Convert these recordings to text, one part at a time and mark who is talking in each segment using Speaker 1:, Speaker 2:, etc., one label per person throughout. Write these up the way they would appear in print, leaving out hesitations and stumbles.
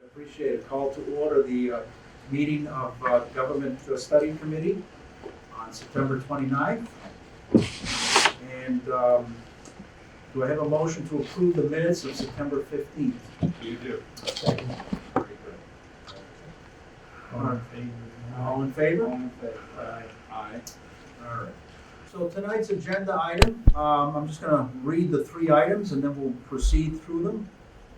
Speaker 1: Appreciate it. Call to order the meeting of Government Study Committee on September 29th. And do I have a motion to approve the minutes of September 15th?
Speaker 2: You do.
Speaker 1: Second. Very good. All in favor?
Speaker 2: All in favor?
Speaker 1: Aye.
Speaker 2: Aye.
Speaker 1: All right. So tonight's agenda item, I'm just going to read the three items and then we'll proceed through them.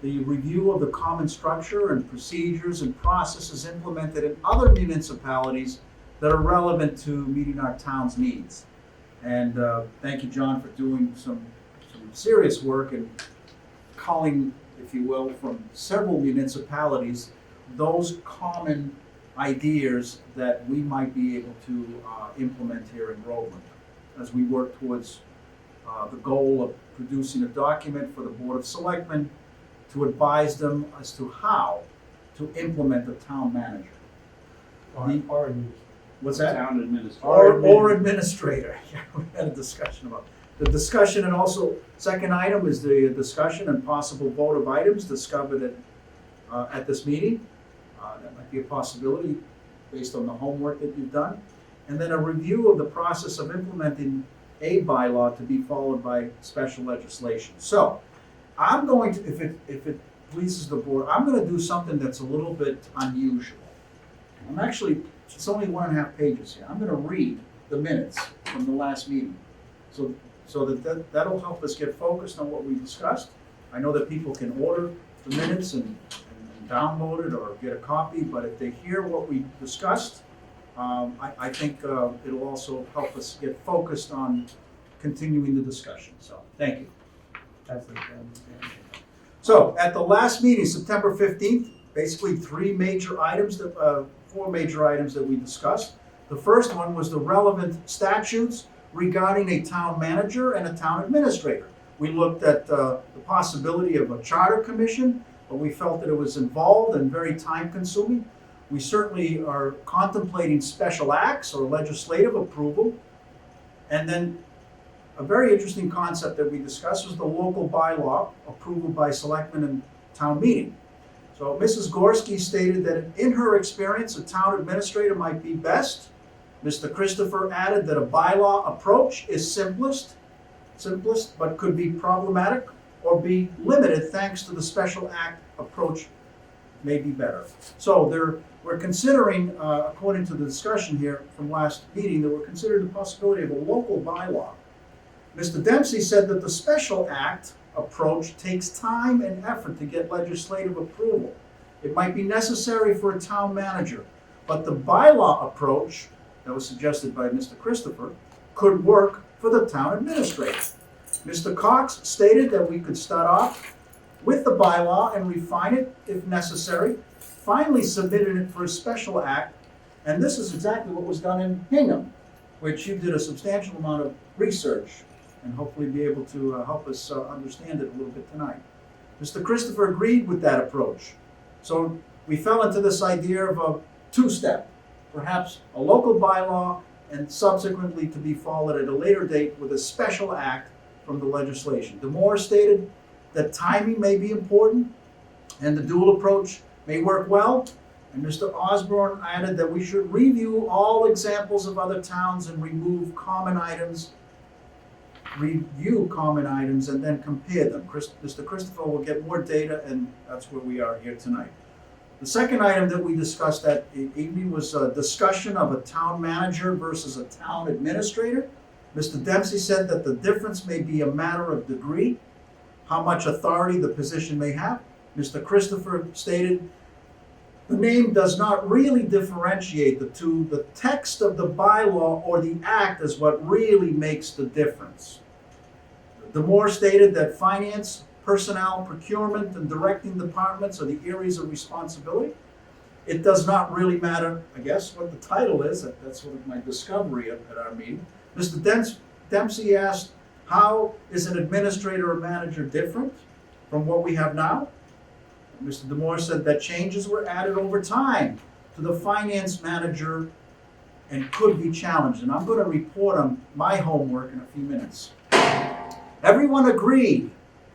Speaker 1: The review of the common structure and procedures and processes implemented in other municipalities that are relevant to meeting our town's needs. And thank you, John, for doing some serious work and culling, if you will, from several municipalities, those common ideas that we might be able to implement here in Groveland as we work towards the goal of producing a document for the Board of Selectmen to advise them as to how to implement the town manager. What's that?
Speaker 2: Town administrator.
Speaker 1: Or administrator. Yeah, we had a discussion about the discussion, and also second item is the discussion and possible vote of items discovered at this meeting. That might be a possibility based on the homework that you've done. And then a review of the process of implementing a bylaw to be followed by special legislation. So I'm going to, if it pleases the board, I'm going to do something that's a little bit unusual. It's only 1.5 pages here. I'm going to read the minutes from the last meeting. So that'll help us get focused on what we discussed. I know that people can order the minutes and download it or get a copy, but if they hear what we discussed, I think it'll also help us get focused on continuing the discussion. So thank you. So at the last meeting, September 15th, basically four major items that we discussed. The first one was the relevant statutes regarding a town manager and a town administrator. We looked at the possibility of a charter commission, but we felt that it was involved and very time consuming. We certainly are contemplating special acts or legislative approval. And then a very interesting concept that we discussed was the local bylaw approval by selectmen and town meeting. So Mrs. Gorski stated that in her experience, a town administrator might be best. Mr. Christopher added that a bylaw approach is simplest, but could be problematic or be limited thanks to the special act approach may be better. So we're considering, according to the discussion here from last meeting, that we're considering the possibility of a local bylaw. Mr. Dempsey said that the special act approach takes time and effort to get legislative approval. It might be necessary for a town manager, but the bylaw approach that was suggested by Mr. Christopher could work for the town administrator. Mr. Cox stated that we could start off with the bylaw and refine it if necessary, finally submitted it for a special act, and this is exactly what was done in Hingham, which you did a substantial amount of research and hopefully be able to help us understand it a little bit tonight. Mr. Christopher agreed with that approach. So we fell into this idea of a two-step, perhaps a local bylaw and subsequently to be followed at a later date with a special act from the legislation. DeMoore stated that timing may be important and the dual approach may work well. And Mr. Osborne added that we should review all examples of other towns and review common items and then compare them. Mr. Christopher will get more data, and that's where we are here tonight. The second item that we discussed that evening was a discussion of a town manager versus a town administrator. Mr. Dempsey said that the difference may be a matter of degree, how much authority the position may have. Mr. Christopher stated the name does not really differentiate the two. The text of the bylaw or the act is what really makes the difference. DeMoore stated that finance, personnel, procurement, and directing departments are the areas of responsibility. It does not really matter, I guess, what the title is. That's sort of my discovery at our meeting. Mr. Dempsey asked, how is an administrator or manager different from what we have now? Mr. DeMoore said that changes were added over time to the finance manager and could be challenged. And I'm going to report on my homework in a few minutes. Everyone agreed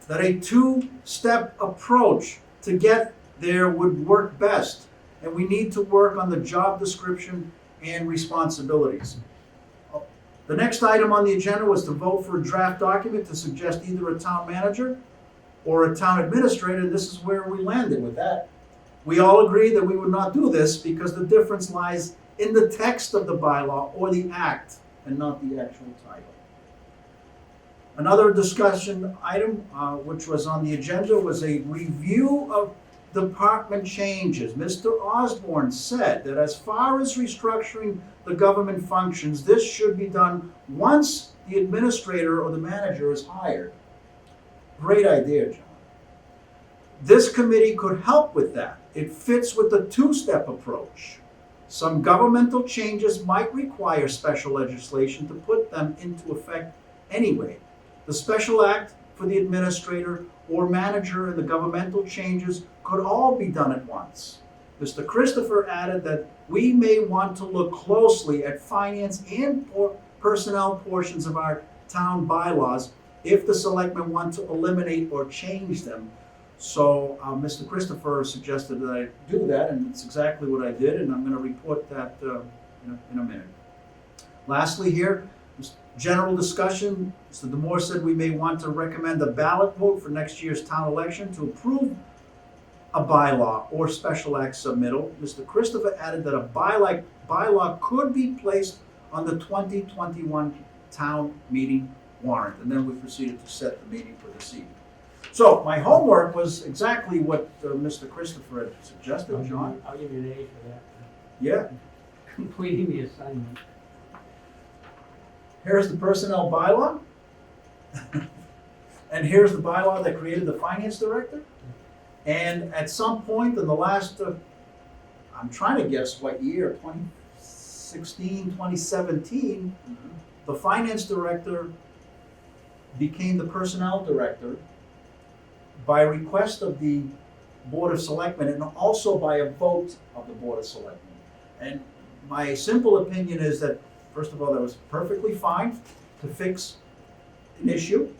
Speaker 1: that a two-step approach to get there would work best. And we need to work on the job description and responsibilities. The next item on the agenda was to vote for a draft document to suggest either a town manager or a town administrator. This is where we landed with that. We all agreed that we would not do this because the difference lies in the text of the bylaw or the act and not the actual title. Another discussion item, which was on the agenda, was a review of department changes. Mr. Osborne said that as far as restructuring the government functions, this should be done once the administrator or the manager is hired. Great idea, John. This committee could help with that. It fits with the two-step approach. Some governmental changes might require special legislation to put them into effect anyway. The special act for the administrator or manager and the governmental changes could all be done at once. Mr. Christopher added that we may want to look closely at finance and personnel portions of our town bylaws if the selectmen want to eliminate or change them. So Mr. Christopher suggested that I do that, and it's exactly what I did, and I'm going to report that in a minute. Lastly here, general discussion. Mr. Demore said we may want to recommend a ballot vote for next year's town election to approve a bylaw or special act submittal. Mr. Christopher added that a bylaw could be placed on the 2021 town meeting warrant, and then we proceeded to set the meeting for this evening. So my homework was exactly what Mr. Christopher had suggested, John.
Speaker 2: I'll give you an A for that.
Speaker 1: Yeah.
Speaker 2: Completing the assignment.
Speaker 1: Here's the personnel bylaw. And here's the bylaw that created the finance director. And at some point in the last, I'm trying to guess what year, 2016, 2017, the finance director became the personnel director by request of the Board of Selectmen and also by a vote of the Board of Selectmen. And my simple opinion is that, first of all, that was perfectly fine to fix an issue,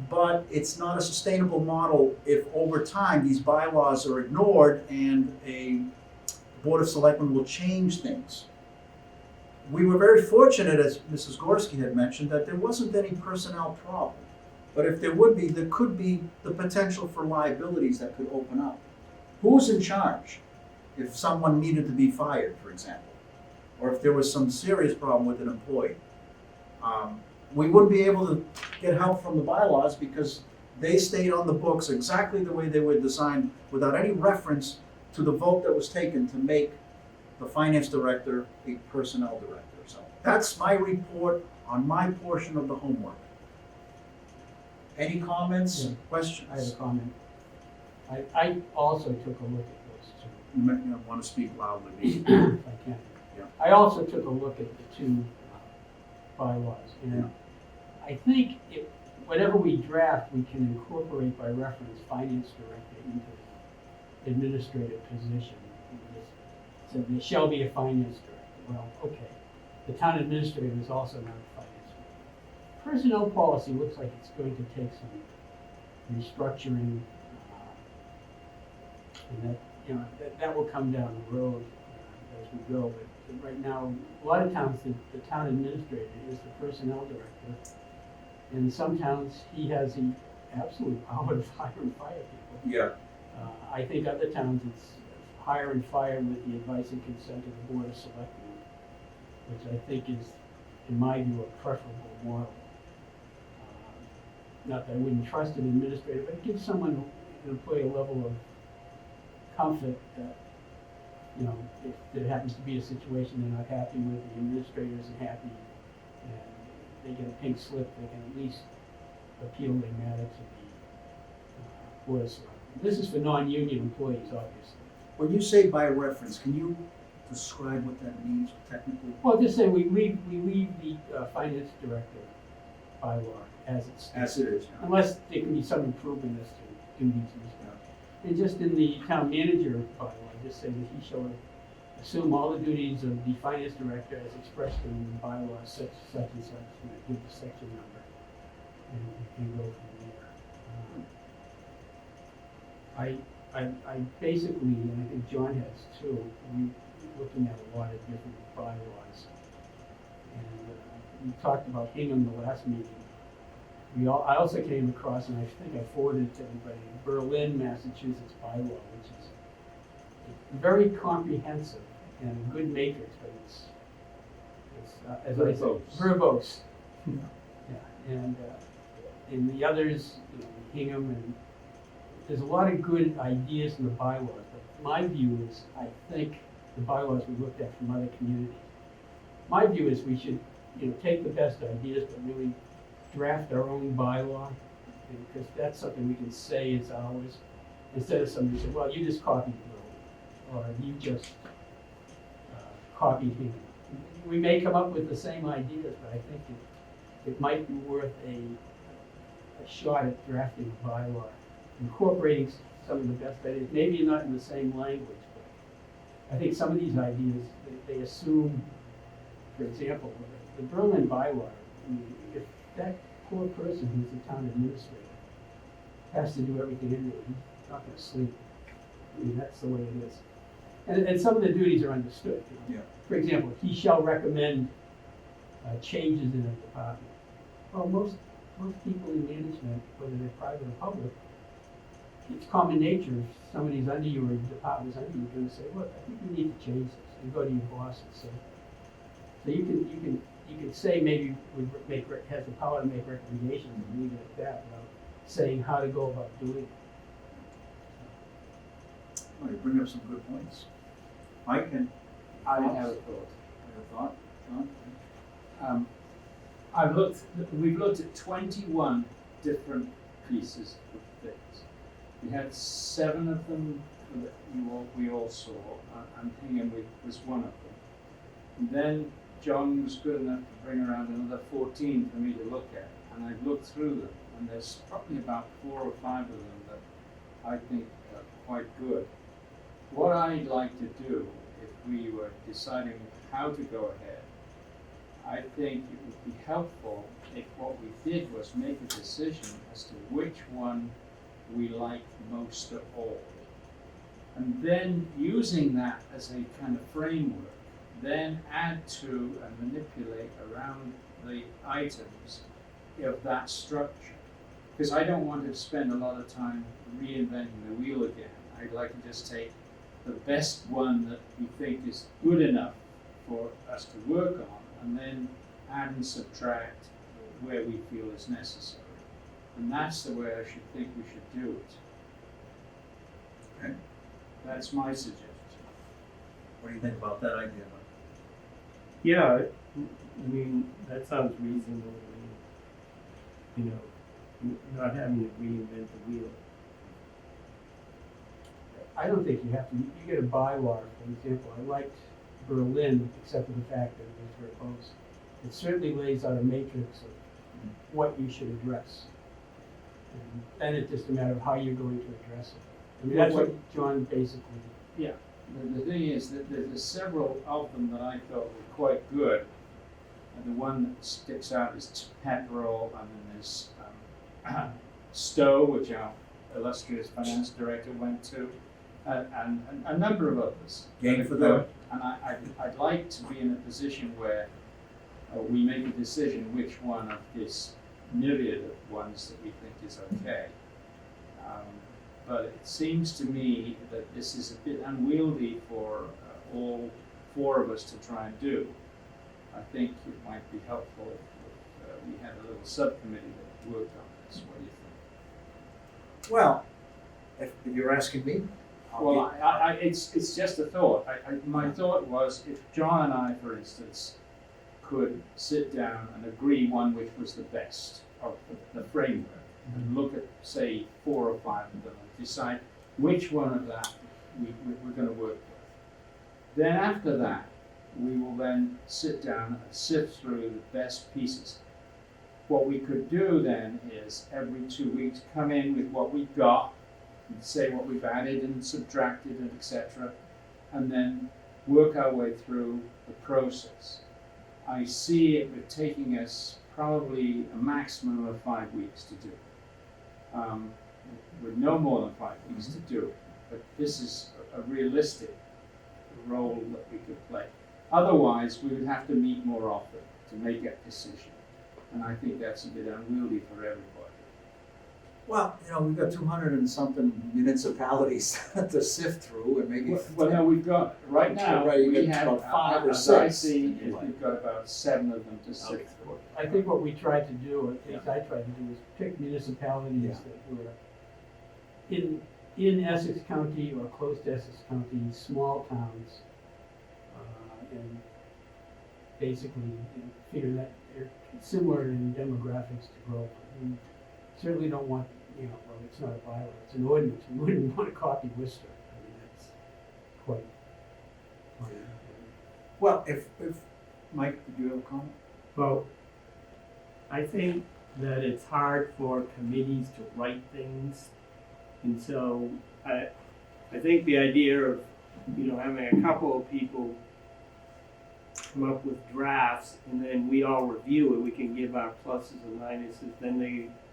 Speaker 1: but it's not a sustainable model if over time these bylaws are ignored and a Board of Selectmen will change things. We were very fortunate, as Mrs. Gorski had mentioned, that there wasn't any personnel problem. But if there would be, there could be the potential for liabilities that could open up. Who's in charge if someone needed to be fired, for example, or if there was some serious problem with an employee? We wouldn't be able to get help from the bylaws because they stayed on the books exactly the way they were designed without any reference to the vote that was taken to make the finance director a personnel director. So that's my report on my portion of the homework. Any comments, questions?
Speaker 2: I have a comment. I also took a look at those two.
Speaker 1: You might want to speak loudly.
Speaker 2: If I can.
Speaker 1: Yeah.
Speaker 2: I also took a look at the two bylaws. And I think whatever we draft, we can incorporate by reference finance director into the administrative position. So there shall be a finance director. Well, okay. The town administrator is also not a finance director. Personnel policy looks like it's going to take some restructuring, and that will come down the road as we go. But right now, a lot of towns, the town administrator is the personnel director, and in some towns he has the absolute power to hire and fire people.
Speaker 1: Yeah.
Speaker 2: I think other towns it's hire and fire with the advice and consent of the Board of Selectmen, which I think is, in my view, a preferable model. Not that I wouldn't trust an administrator, but it gives someone, an employee, a level of comfort that, if there happens to be a situation they're not happy with, the administrator isn't happy, and they get a pink slip, they can at least appeal their matter to the Board of Selectmen. This is for non-union employees, obviously.
Speaker 1: When you say by reference, can you describe what that means technically?
Speaker 2: Well, just say we leave the finance director bylaw as it stands.
Speaker 1: As it is. Yeah.
Speaker 2: Unless there can be some improvement as to duties and stuff. And just in the town manager bylaw, just say that he shall assume all the duties of the finance director as expressed in the bylaw such and such, and give the section number, and go from there. I basically, and I think John has too, we looking at a lot of different bylaws. And we talked about Hingham the last meeting. I also came across, and I think I forwarded it to everybody, Berlin, Massachusetts bylaw, which is very comprehensive and a good matrix, but it's as I said, verbose. Yeah, and in the others, Hingham, and there's a lot of good ideas in the bylaws, but my view is, I think the bylaws we looked at from other communities, my view is we should, take the best ideas, but really draft our own bylaw, because that's something we can say is ours, instead of somebody saying, well, you just copied it, or you just copied Hingham. We may come up with the same ideas, but I think it might be worth a shot at drafting a bylaw, incorporating some of the best ideas, maybe not in the same language, but I think some of these ideas, they assume, for example, the Berlin bylaw, if that poor person who's the town administrator has to do everything in there, he's not gonna sleep. That's the way it is. And some of the duties are understood.
Speaker 1: Yeah.
Speaker 2: For example, he shall recommend changes in a department. Well, most people in management, whether they're private or public, it's common nature. If somebody's under you or a department's under you, you're going to say, "Look, I think we need to change this." You go to your boss and say. So you can say maybe has the power to make recommendations and leave it at that, without saying how to go about doing it.
Speaker 1: Oh, you bring up some good points. I have a thought. A thought, John?
Speaker 3: We've looked at 21 different pieces of things. We had 7 of them that we all saw, and Hingham was one of them. And then John was good enough to bring around another 14 for me to look at, and I've looked through them, and there's probably about 4 or 5 of them that I think are quite good. What I'd like to do, if we were deciding how to go ahead, I think it would be helpful if what we did was make a decision as to which one we like most of all. And then using that as a kind of framework, then add to and manipulate around the items of that structure. Because I don't want to spend a lot of time reinventing the wheel again. I'd like to just take the best one that we think is good enough for us to work on, and then add and subtract where we feel is necessary. And that's the way I think we should do it.
Speaker 1: Okay.
Speaker 3: That's my suggestion.
Speaker 1: What do you think about that idea, Mike?
Speaker 4: Yeah, I mean, that sounds reasonable to me. Not having to reinvent the wheel.
Speaker 2: I don't think you have to. You get a bylaw, for example. I liked Berlin, except for the fact that it was verbose. It certainly lays out a matrix of what you should address. And then it's just a matter of how you're going to address it. I mean, that's what John basically.
Speaker 3: Yeah. The thing is that there's several of them that I thought were quite good. And the one that sticks out is Pepperell, and then there's Stowe, which our illustrious finance director went to, and a number of others.
Speaker 1: Game for them.
Speaker 3: And I'd like to be in a position where we make a decision which one of this myriad of ones that we think is okay. But it seems to me that this is a bit unwieldy for all 4 of us to try and do. I think it might be helpful if we had a little subcommittee that worked on this. What do you think?
Speaker 1: Well, if you're asking me,
Speaker 3: Well, it's just a thought. My thought was if John and I, for instance, could sit down and agree one which was the best of the framework, and look at, say, 4 or 5 of them, and decide which one of that we're going to work with. Then after that, we will then sit down and sift through the best pieces. What we could do then is every 2 weeks come in with what we've got, and say what we've added and subtracted and etc., and then work our way through the process. I see it with taking us probably a maximum of 5 weeks to do. With no more than 5 weeks to do it. but this is a realistic role that we could play. Otherwise, we would have to meet more often to make that decision. And I think that's a bit unwieldy for everybody.
Speaker 1: Well, we've got 200 and something municipalities to sift through, and maybe.
Speaker 3: Well, no, we've got, right now,
Speaker 1: Right, you
Speaker 3: we
Speaker 1: got
Speaker 3: have,
Speaker 1: about 5 or
Speaker 3: as I
Speaker 1: 6.
Speaker 3: see, is we've got about 7 of them to sift through.
Speaker 2: I think what we tried to do, or at least I tried to do, was pick municipalities
Speaker 1: Yeah.
Speaker 2: that were in Essex County or close to Essex County, small towns, and basically figure that they're similar in demographics to Groveland. We certainly don't want, well, it's not a bylaw, it's an ordinance. We wouldn't want to copy Worcester. I mean, that's quite.
Speaker 1: Well, if Mike, did you have a comment?
Speaker 4: Well, I think that it's hard for committees to write things, and so I think the idea of, having a couple of people come up with drafts, and then we all review it, we can give our pluses and minuses, then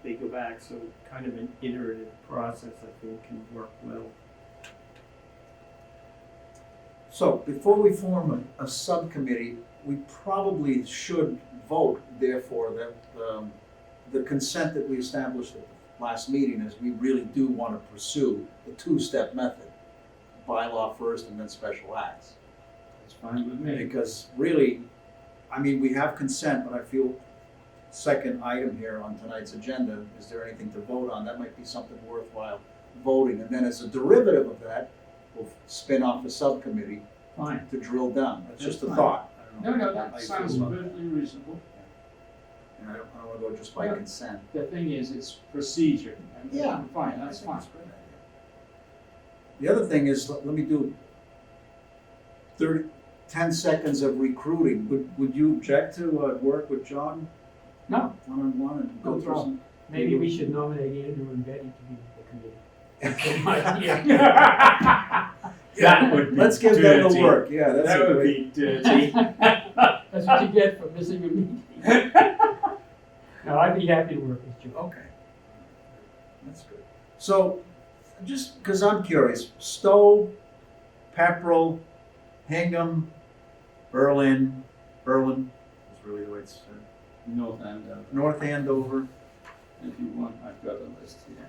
Speaker 4: they go back, so kind of an iterative process, I think, can work well.
Speaker 1: So before we form a subcommittee, we probably should vote, therefore, that the consent that we established at the last meeting is we really do want to pursue the two-step method, bylaw first and then special acts.
Speaker 3: It's fine with me.
Speaker 1: Because really, we have consent, but I feel second item here on tonight's agenda, is there anything to vote on? That might be something worthwhile voting. And then as a derivative of that, we'll spin off a subcommittee
Speaker 3: Fine.
Speaker 1: to drill down. That's just a
Speaker 3: fine.
Speaker 1: thought. I don't know
Speaker 3: No,
Speaker 1: how
Speaker 3: that
Speaker 1: you
Speaker 3: sounds
Speaker 1: feel about
Speaker 3: perfectly reasonable.
Speaker 1: And I don't want to go just by
Speaker 3: Yeah.
Speaker 1: consent.
Speaker 3: The thing is, it's procedure. And
Speaker 1: Yeah.
Speaker 3: Fine, that's
Speaker 1: I think
Speaker 3: fine.
Speaker 1: it's a good idea. The other thing is, let me do 10 seconds of recruiting. Would you object to work with John
Speaker 2: No,
Speaker 1: one-on-one and go
Speaker 2: No
Speaker 1: through
Speaker 2: problem.
Speaker 1: some?
Speaker 2: maybe we should nominate Andrew and Betty to be the committee. Yeah.
Speaker 3: That would be
Speaker 1: Let's give them the
Speaker 3: dirty.
Speaker 1: work, yeah, that's
Speaker 3: That
Speaker 1: a
Speaker 3: would
Speaker 1: great.
Speaker 3: be dirty.
Speaker 2: That's what you get for missing a meeting. No, I'd be happy to work with you.
Speaker 1: Okay. That's good. So, just because I'm curious, Stowe, Pepperell, Hingham, Berlin is really the way it's said,
Speaker 3: North Andover.
Speaker 1: North Andover.
Speaker 3: If you want, I've got a list here.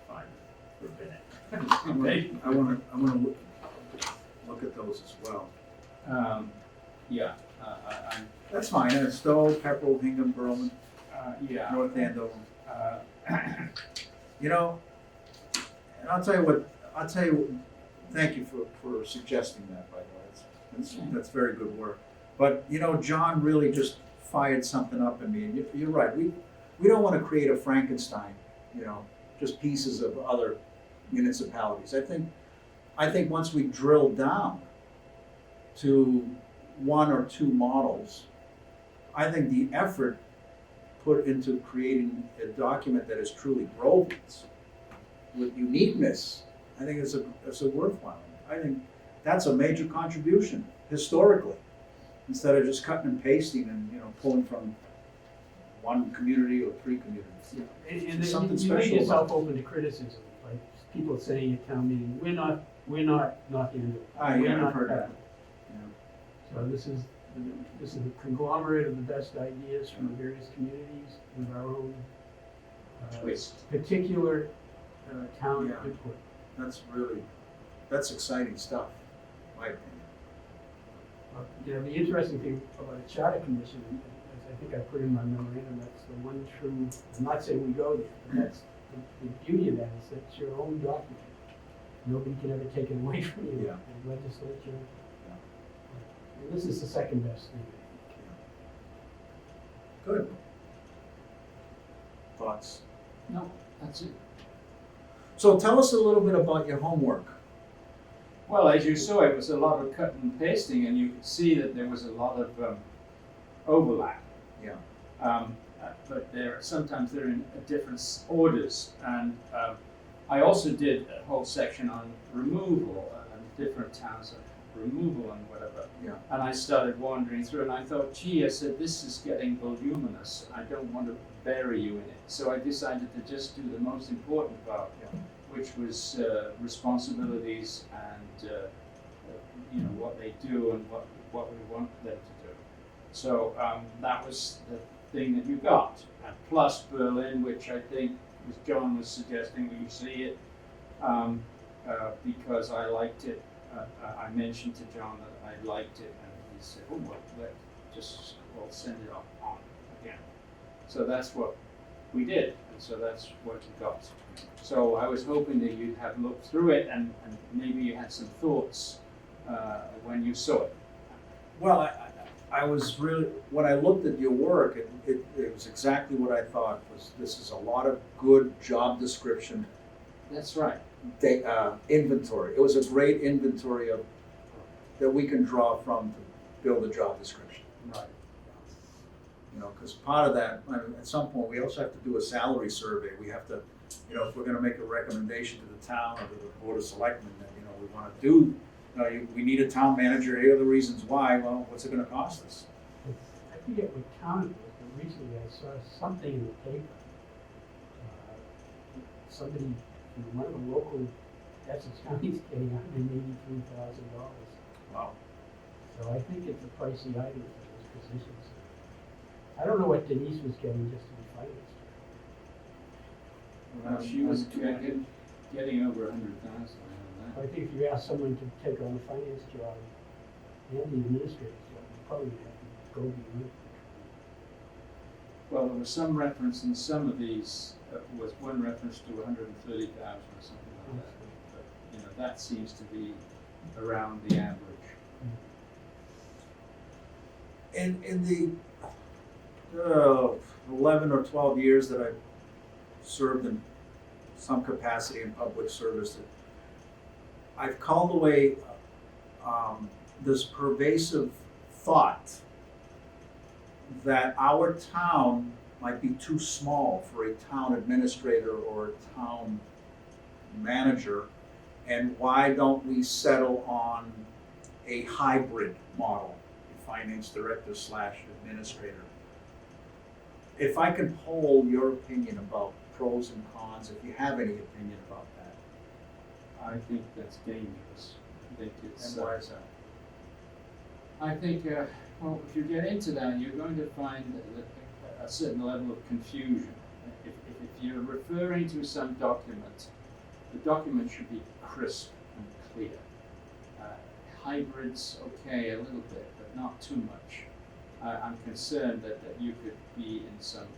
Speaker 3: Fine. For a minute.
Speaker 1: I want to look at those as well.
Speaker 3: Yeah, I'm,
Speaker 1: That's fine, Stowe, Pepperell, Hingham, Berlin,
Speaker 3: yeah.
Speaker 1: North Andover.
Speaker 3: Uh,
Speaker 1: And I'll tell you, thank you for suggesting that, by the way. That's very good work. But, John really just fired something up in me, and you're right, we don't want to create a Frankenstein, just pieces of other municipalities. I think once we drill down to 1 or 2 models, I think the effort put into creating a document that is truly Groveland's with uniqueness, I think it's a worthwhile. I think that's a major contribution historically, instead of just cutting and pasting and pulling from 1 community or 3 communities.
Speaker 2: And
Speaker 1: Something
Speaker 2: you make
Speaker 1: special
Speaker 2: yourself
Speaker 1: about
Speaker 2: open to criticism, like people saying at town meeting, we're not North Andover.
Speaker 1: Ah,
Speaker 2: We're
Speaker 1: yeah,
Speaker 2: not
Speaker 1: I've heard that.
Speaker 2: Pepperell." So this is a conglomerate of the best ideas from various communities with our own
Speaker 3: Twist.
Speaker 2: particular town
Speaker 1: Yeah.
Speaker 2: input.
Speaker 1: That's exciting stuff, in my opinion.
Speaker 2: The interesting thing about a charter commission, as I think I put in my memorandum, that's the one true, I'm not saying we go there, but that's the beauty of that is that it's your own document. Nobody can ever take it away from you.
Speaker 1: Yeah.
Speaker 2: The legislature. And this is the second best thing.
Speaker 1: Good. Thoughts?
Speaker 3: No, that's it.
Speaker 1: So tell us a little bit about your homework.
Speaker 3: Well, as you saw, it was a lot of cut and pasting, and you could see that there was a lot of overlap.
Speaker 1: Yeah.
Speaker 3: But sometimes they're in different orders. And I also did a whole section on removal and different towns. removal and whatever.
Speaker 1: Yeah.
Speaker 3: And I started wandering through, and I thought, gee, I said, this is getting voluminous. I don't want to bury you in it. So I decided to just do the most important part, which was responsibilities and what they do and what we want them to do. So that was the thing that you got. Plus Berlin, which I think, as John was suggesting, we see it because I liked it. I mentioned to John that I liked it, and he said, "Oh, well, we'll send it on again." So that's what we did, and so that's what you got. So I was hoping that you'd have looked through it, and maybe you had some thoughts when you saw it.
Speaker 1: Well, I was really, when I looked at your work, it was exactly what I thought was, this is a lot of good job description,
Speaker 3: That's right.
Speaker 1: inventory. It was a great inventory that we can draw from to build a job description.
Speaker 3: Right.
Speaker 1: Because part of that, at some point, we also have to do a salary survey. We have to, if we're gonna make a recommendation to the town or to the Board of Selectmen that, we wanna do, we need a town manager, here are the reasons why, well, what's it gonna cost us?
Speaker 2: I forget what town it was, but recently I saw something in the paper. Somebody, one of the local Essex counties getting $183,000.
Speaker 1: Wow.
Speaker 2: So I think it's a pricey item for those positions. I don't know what Denise was getting just to be finance director.
Speaker 3: She was getting over 100,000.
Speaker 2: I think if you ask someone to take on a finance job and the administrative job, you probably have to go beyond.
Speaker 3: Well, there was some reference in some of these, was one reference to 130,000 or something like that. But, that seems to be around the average.
Speaker 1: In the 11 or 12 years that I served in some capacity in public service, I've called away this pervasive thought that our town might be too small for a town administrator or a town manager, and why don't we settle on a hybrid model, a finance director / administrator? If I can poll your opinion about pros and cons, if you have any opinion about that.
Speaker 3: I think that's dangerous. I think it's.
Speaker 1: And why is that?
Speaker 3: I think, well, if you get into that, you're going to find a certain level of confusion. If you're referring to some document, the document should be crisp and clear. Hybrids, okay, a little bit, but not too much. I'm concerned that you could be in some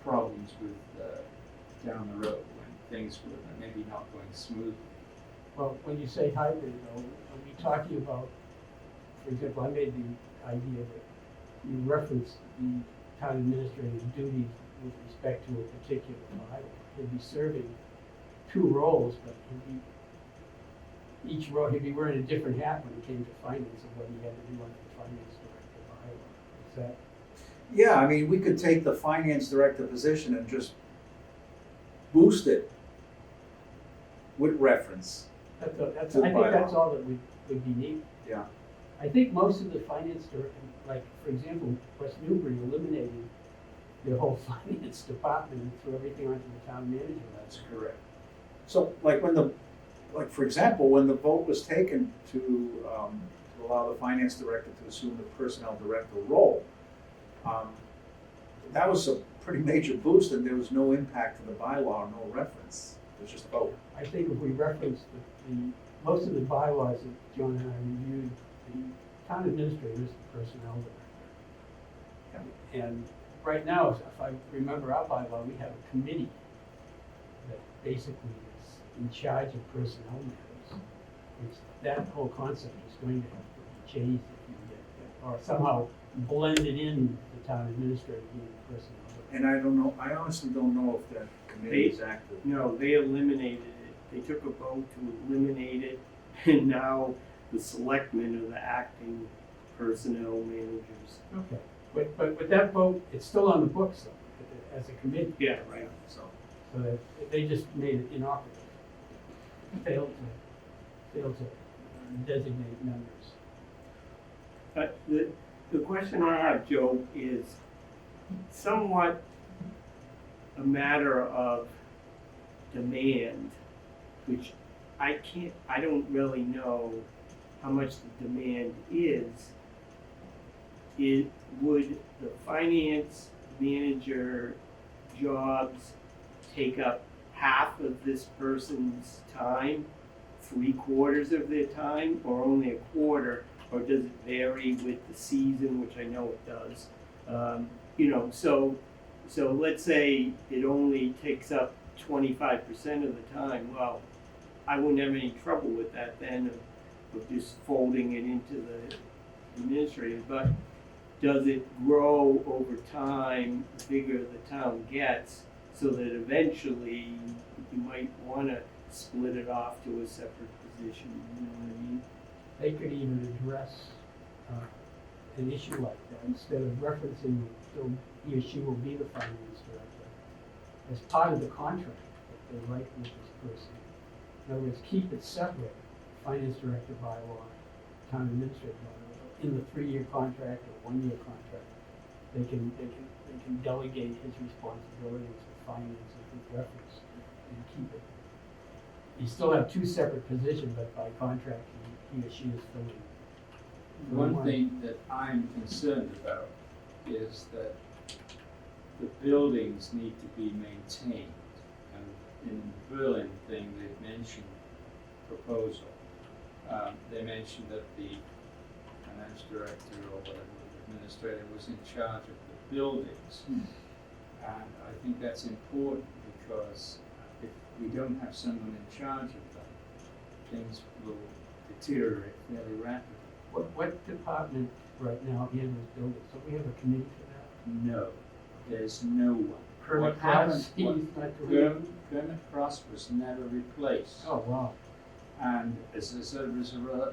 Speaker 3: problems with down the road when things were maybe not going smoothly.
Speaker 2: Well, when you say hybrid, though, are we talking about, for example, I made the idea that you referenced the town administrator's duties with respect to a particular file. He'd be serving two roles, but each role, he'd be wearing a different hat when it came to finance and what he had to do under the finance director bylaw. Is that?
Speaker 1: Yeah, I mean, we could take the finance director position and just boost it with reference.
Speaker 2: I
Speaker 1: To the
Speaker 2: think
Speaker 1: bylaw.
Speaker 2: that's all that would be needed.
Speaker 1: Yeah.
Speaker 2: I think most of the finance director, like, for example, West Newbury eliminated their whole finance department and threw everything onto the town manager.
Speaker 1: That's correct. So, for example, when the vote was taken to allow the finance director to assume the personnel director role, that was a pretty major boost, and there was no impact to the bylaw, no reference. It was just a vote.
Speaker 2: I think if we reference most of the bylaws that John and I reviewed, the town administrator is the personnel director.
Speaker 1: Yeah.
Speaker 2: And right now, if I remember our bylaw, we have a committee that basically is in charge of personnel matters. That whole concept is going to have to be changed if you get that, or somehow blended in the town administrator being the personnel director.
Speaker 1: And I don't know, I honestly don't know if that committee is active.
Speaker 4: No, they eliminated it. They took a vote to eliminate it, and now the selectmen are the acting personnel managers.
Speaker 2: Okay, but with that vote, it's still on the books though, as a committee.
Speaker 4: Yeah, right.
Speaker 1: So,
Speaker 2: So that they just made it inoperative. Failed to designate members.
Speaker 4: The question I have, Joe, is somewhat a matter of demand, which I don't really know how much the demand is. Would the finance manager jobs take up half of this person's time, 3/4 of their time, or only a quarter, or does it vary with the season, which I know it does? So let's say it only takes up 25% of the time. Well, I wouldn't have any trouble with that then, of just folding it into the administrative. But does it grow over time, the bigger the town gets, so that eventually you might want to split it off to a separate position? You know what I mean?
Speaker 2: They could even address an issue like that, instead of referencing he or she will be the finance director, as part of the contract that they write with this person. In other words, keep it separate, finance director bylaw, town administrator bylaw. In the 3-year contract or 1-year contract, they can delegate his responsibilities for finance with reference and keep it. You still have 2 separate positions, but by contract, he or she is filling.
Speaker 3: One thing that I'm concerned about is that the buildings need to be maintained. And in the Berlin thing, they mentioned proposal. They mentioned that the finance director or whatever, the administrator was in charge of the buildings. And I think that's important because if we don't have someone in charge of them, things will deteriorate fairly rapidly.
Speaker 2: What department right now handles buildings? So we have a committee for that?
Speaker 3: No, there's no one.
Speaker 2: Kermit
Speaker 3: What happened,
Speaker 2: Cross, he's
Speaker 3: what-
Speaker 2: not doing.
Speaker 3: Kermit Cross was never replaced.
Speaker 2: Oh, wow.
Speaker 3: And as a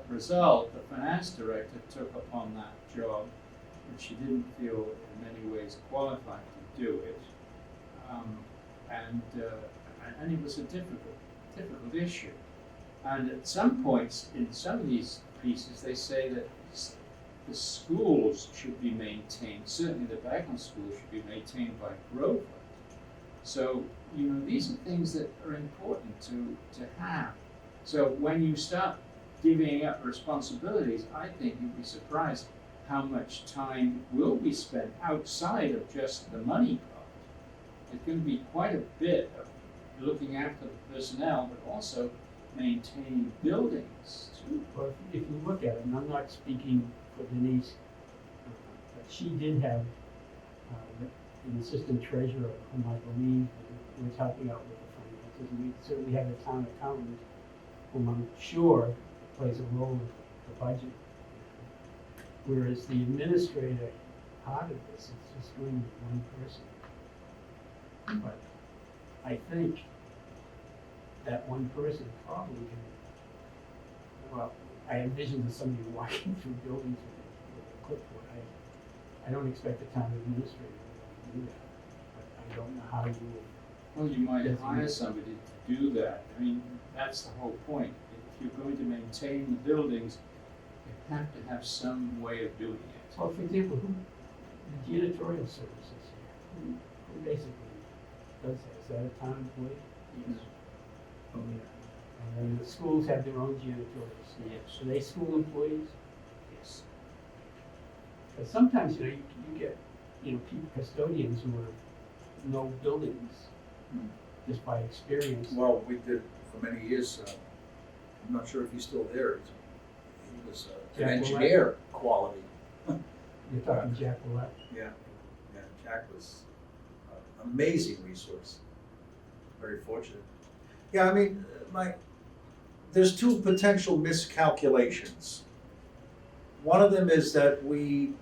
Speaker 3: result, the finance director took upon that job, and she didn't feel in many ways qualified to do it. And it was a difficult issue. And at some points, in some of these pieces, they say that the schools should be maintained. Certainly the Bagnell School should be maintained by Groveland. So, these are things that are important to have. So when you start divvying up responsibilities, I think you'd be surprised how much time will be spent outside of just the money part. It's going to be quite a bit of looking after the personnel, but also maintaining buildings too.
Speaker 2: Well, if you look at it, and I'm not speaking for Denise, but she did have an assistant treasurer whom I believe was helping out with the finances. And we certainly have a town accountant whom I'm sure plays a role in the budget. Whereas the administrator part of this is just going with one person. But I think that one person probably can, well, I envision somebody walking through buildings with a clipboard. I don't expect the town administrator to do that, but I don't know how you would.
Speaker 3: Well, you might
Speaker 2: Yes,
Speaker 3: hire
Speaker 2: yes.
Speaker 3: somebody to do that. I mean, that's the whole point. If you're going to maintain the buildings, you have to have some way of doing it.
Speaker 2: Well, for example, the janitorial services here, who basically does that? Is that a town employee?
Speaker 3: Yes.
Speaker 2: Oh, yeah. And then the schools have their own janitorial staff.
Speaker 3: Yes.
Speaker 2: Are they school employees?
Speaker 3: Yes.
Speaker 2: But sometimes, you get, people, custodians who know buildings just by experience.
Speaker 1: Well, we did for many years, I'm not sure if he's still there, he was an
Speaker 2: Jack
Speaker 1: engineer quality.
Speaker 2: You're talking Jack Willett.
Speaker 1: Yeah, Jack was an amazing resource, very fortunate. Yeah, I mean, there's 2 potential miscalculations. One of them is that we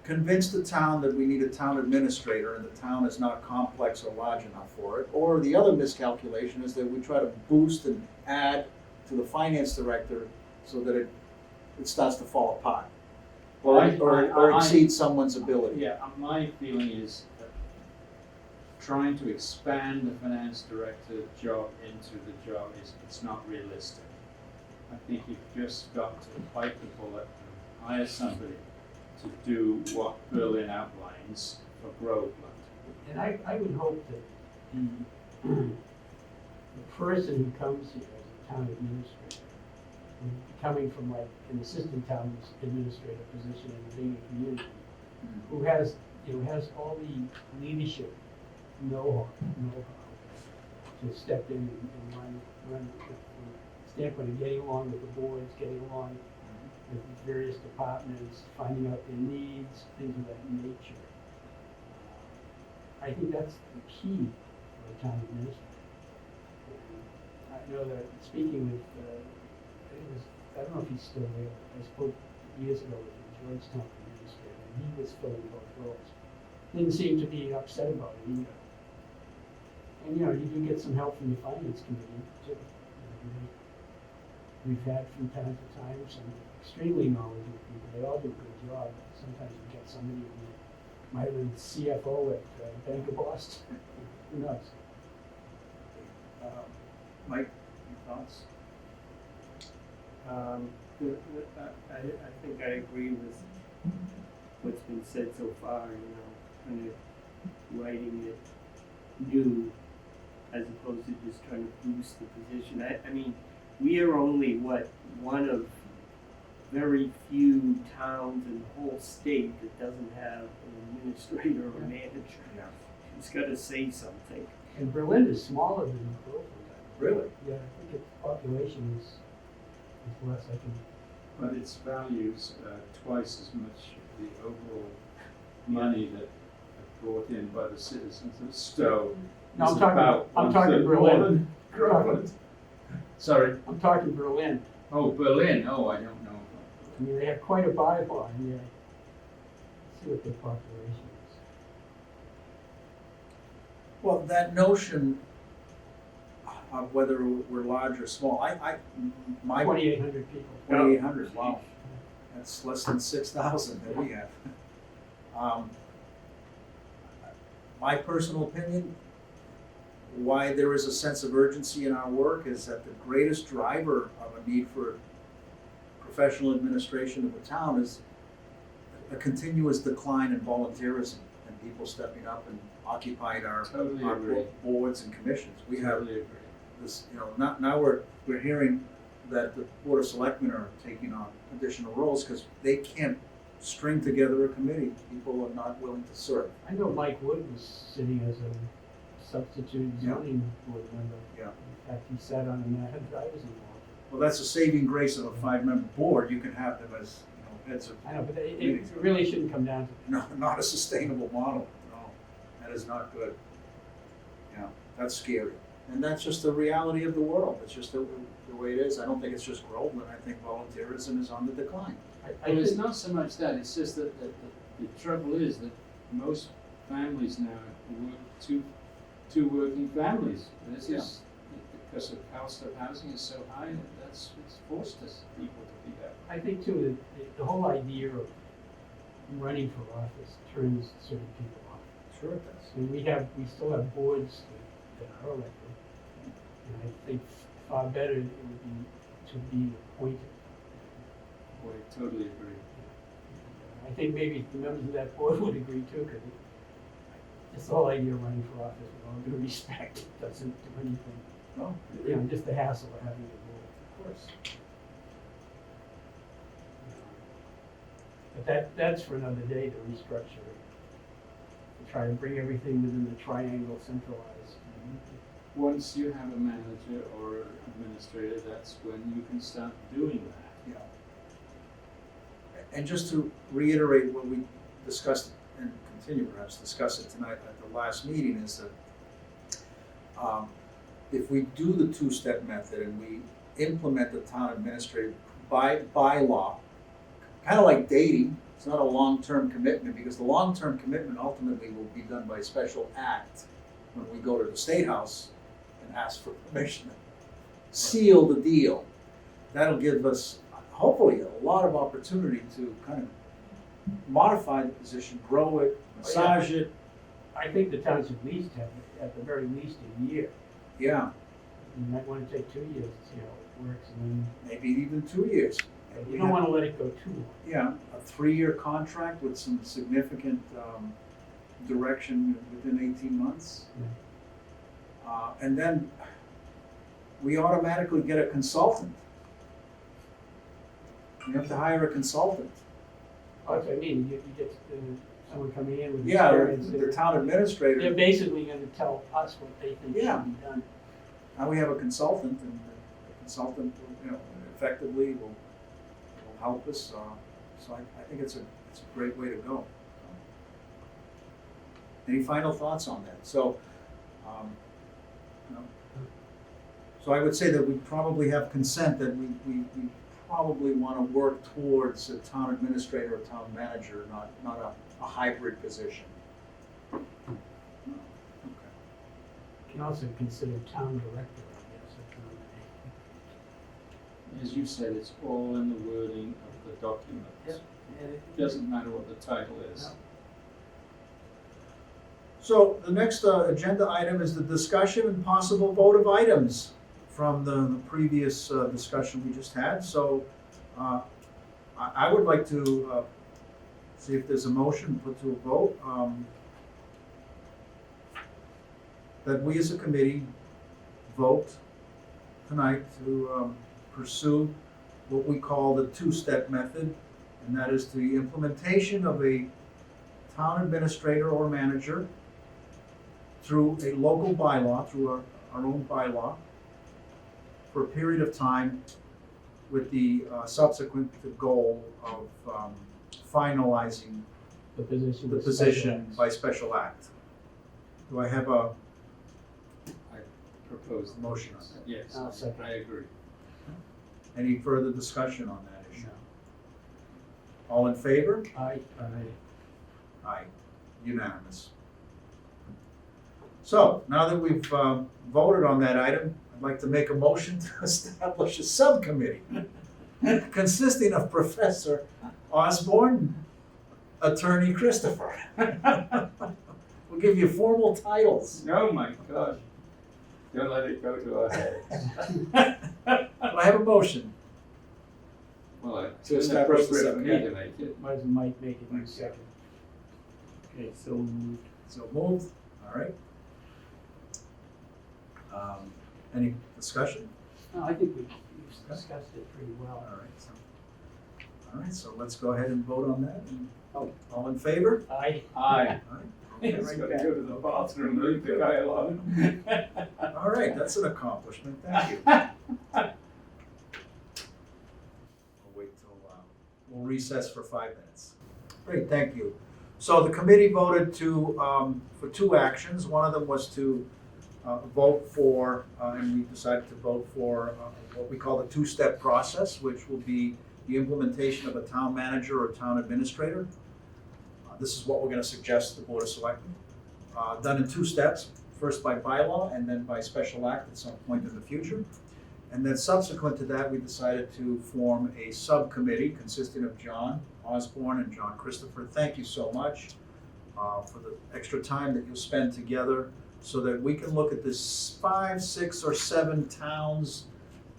Speaker 1: convinced the town that we need a town administrator and the town is not complex or large enough for it. Or the other miscalculation is that we try to boost and add to the finance director so that it starts to fall apart. Or exceed someone's ability.
Speaker 3: Yeah, my feeling is that trying to expand the finance director job into the job it's not realistic. I think you've just got to bite the bullet and hire somebody to do what Berlin outlines for Groveland.
Speaker 2: And I would hope that the person who comes here as a town administrator, coming from like an assistant town administrator position in a bigger community, who has, has all the leadership know-how to step in and run from the standpoint of getting along with the boards, getting along with the various departments, finding out their needs, things of that nature. I think that's the key for a town administrator. And I know that speaking with, I don't know if he's still there, I spoke years ago with the Georgetown administrator, and he was filling both roles. Didn't seem to be upset about it either. And you do get some help from the finance committee too. We've had from time to time some extremely knowledgeable people. They all do a good job. Sometimes you get somebody who might have been CFO at Bank of Boston. Who knows?
Speaker 1: Mike, your thoughts?
Speaker 4: I think I agree with what's been said so far, kind of writing it new as opposed to just trying to boost the position. I mean, we are only, one of very few towns in the whole state that doesn't have an administrator or manager.
Speaker 1: Yeah.
Speaker 4: Who's got to say something.
Speaker 2: And Berlin is smaller than Groveland.
Speaker 1: Really?
Speaker 2: Yeah, I think its population is less. I think.
Speaker 3: But its values twice as much the overall money that brought in by the citizens of Stowe.
Speaker 2: No,
Speaker 3: is
Speaker 2: I'm talking.
Speaker 3: about
Speaker 2: I'm talking
Speaker 3: one-third
Speaker 2: Berlin.
Speaker 3: more than Groveland. Sorry.
Speaker 2: I'm talking Berlin.
Speaker 3: Oh, Berlin. Oh, I don't know.
Speaker 2: I mean, they have quite a bylaw in there. Let's see what their population is.
Speaker 1: Well, that notion of whether we're large or small, my
Speaker 2: 2,800 people.
Speaker 1: 2,800, wow. That's less than 6,000 that we have. My personal opinion, why there is a sense of urgency in our work is that the greatest driver of a need for professional administration of the town is a continuous decline in volunteerism and people stepping up and occupying our
Speaker 3: Totally agree.
Speaker 1: boards and commissions. We have
Speaker 3: Totally agree.
Speaker 1: this, now we're hearing that the Board of Selectmen are taking on additional roles because they can't string together a committee. People are not willing to serve.
Speaker 2: I know Mike Wood was sitting as a substitute zoning board member.
Speaker 1: Yeah.
Speaker 2: In fact, he sat on a matter that I was involved
Speaker 1: Well, that's a saving grace of a 5-member board. You can have them as, heads of,
Speaker 2: in. I know, but it really shouldn't come down to that.
Speaker 1: not a sustainable model. No, that is not good. Yeah, that's scary. And that's just the reality of the world. It's just the way it is. I don't think it's just Groveland. I think volunteerism is on the decline.
Speaker 2: I
Speaker 3: Well, it's
Speaker 2: think-
Speaker 3: not so much that, it's just that the trouble is that most families now work two working families. This is, because the cost of housing is so high, it's forced us people to be that.
Speaker 2: I think too that the whole idea of running for office turns certain people off.
Speaker 1: Sure it does.
Speaker 2: I mean, we still have boards that are elected, and I think far better it would be to be appointed.
Speaker 3: Boy, I totally agree.
Speaker 2: I think maybe the members of that board would agree too, because it's the whole idea of running for office with all due respect, it doesn't do anything.
Speaker 1: No,
Speaker 2: Just the hassle of having to vote.
Speaker 1: of course.
Speaker 2: But that's for another day to restructure it, to try to bring everything within the triangle centralized.
Speaker 3: Once you have a manager or administrator, that's when you can start doing that.
Speaker 1: Yeah. And just to reiterate what we discussed and continue perhaps discuss it tonight at the last meeting is that if we do the two-step method and we implement the town administrator by law, kind of like dating, it's not a long-term commitment because the long-term commitment ultimately will be done by special act when we go to the State House and ask for permission to seal the deal. That'll give us hopefully a lot of opportunity to kind of modify the position, grow it, massage it.
Speaker 2: I think the town should at least have, at the very least, a year.
Speaker 1: Yeah,
Speaker 2: You might wanna take 2 years to see how it works, and
Speaker 1: maybe even 2 years.
Speaker 2: then, you don't wanna let it go too long.
Speaker 1: Yeah, a 3-year contract with some significant direction within 18 months. And then we automatically get a consultant. You have to hire a consultant.
Speaker 2: That's what I mean, you get someone coming in with
Speaker 1: Yeah,
Speaker 2: experience.
Speaker 1: the town administrator.
Speaker 2: They're basically gonna tell us what they think
Speaker 1: Yeah.
Speaker 2: should be done.
Speaker 1: Now we have a consultant, and the consultant, effectively will help us. So I think it's a great way to go. Any final thoughts on that? So, so I would say that we probably have consent that we probably want to work towards a town administrator or town manager, not a hybrid position. Okay.
Speaker 2: You can also consider town director, I guess, if
Speaker 3: As you said, it's all in the wording of the document.
Speaker 2: Yep.
Speaker 3: It doesn't matter what the title is.
Speaker 2: No.
Speaker 1: So the next agenda item is the discussion and possible vote of items from the previous discussion we just had. So I would like to see if there's a motion put to a vote that we as a committee vote tonight to pursue what we call the two-step method, and that is the implementation of a town administrator or manager through a local bylaw, through our own bylaw, for a period of time with the subsequent goal of finalizing
Speaker 2: the position.
Speaker 1: the
Speaker 2: with special
Speaker 1: position
Speaker 2: acts.
Speaker 1: by special act. Do I have a
Speaker 3: Propose the
Speaker 1: motion on that?
Speaker 3: Yes,
Speaker 2: I'll second.
Speaker 3: I agree.
Speaker 1: Any further discussion on that issue?
Speaker 2: No.
Speaker 1: All in favor?
Speaker 2: Aye.
Speaker 1: Aye, unanimous. So, now that we've voted on that item, I'd like to make a motion to establish a subcommittee consisting of Professor Osborne, Attorney Christopher. We'll give you formal titles.
Speaker 3: Oh my gosh. Don't let it go to our heads.
Speaker 1: Do I have a motion?
Speaker 3: Well,
Speaker 1: To
Speaker 3: it's
Speaker 1: establish the
Speaker 3: inappropriate for me to
Speaker 1: subcommittee.
Speaker 3: make it.
Speaker 2: Might as well Mike make it in a
Speaker 1: Mike,
Speaker 2: second.
Speaker 4: Okay, so moved.
Speaker 1: So moved, all right. Any discussion?
Speaker 2: No, I think we've discussed it pretty well.
Speaker 1: All right, so let's go ahead and vote on that. And all in favor?
Speaker 2: Aye.
Speaker 3: Aye.
Speaker 1: All right.
Speaker 3: He's
Speaker 1: Okay,
Speaker 3: got
Speaker 1: right
Speaker 3: to go to the bathroom and leave the guy alone.
Speaker 1: back. All right, that's an accomplishment, thank you. We'll wait till, we'll recess for 5 minutes. Great, thank you. So the committee voted for 2 actions. One of them was to vote for, and we decided to vote for what we call the two-step process, which will be the implementation of a town manager or town administrator. This is what we're going to suggest to the Board of Selectmen. Done in 2 steps, first by bylaw and then by special act at some point in the future. And then subsequent to that, we decided to form a subcommittee consisting of John Osborne and John Christopher. Thank you so much for the extra time that you'll spend together so that we can look at this 5, 6, or 7 towns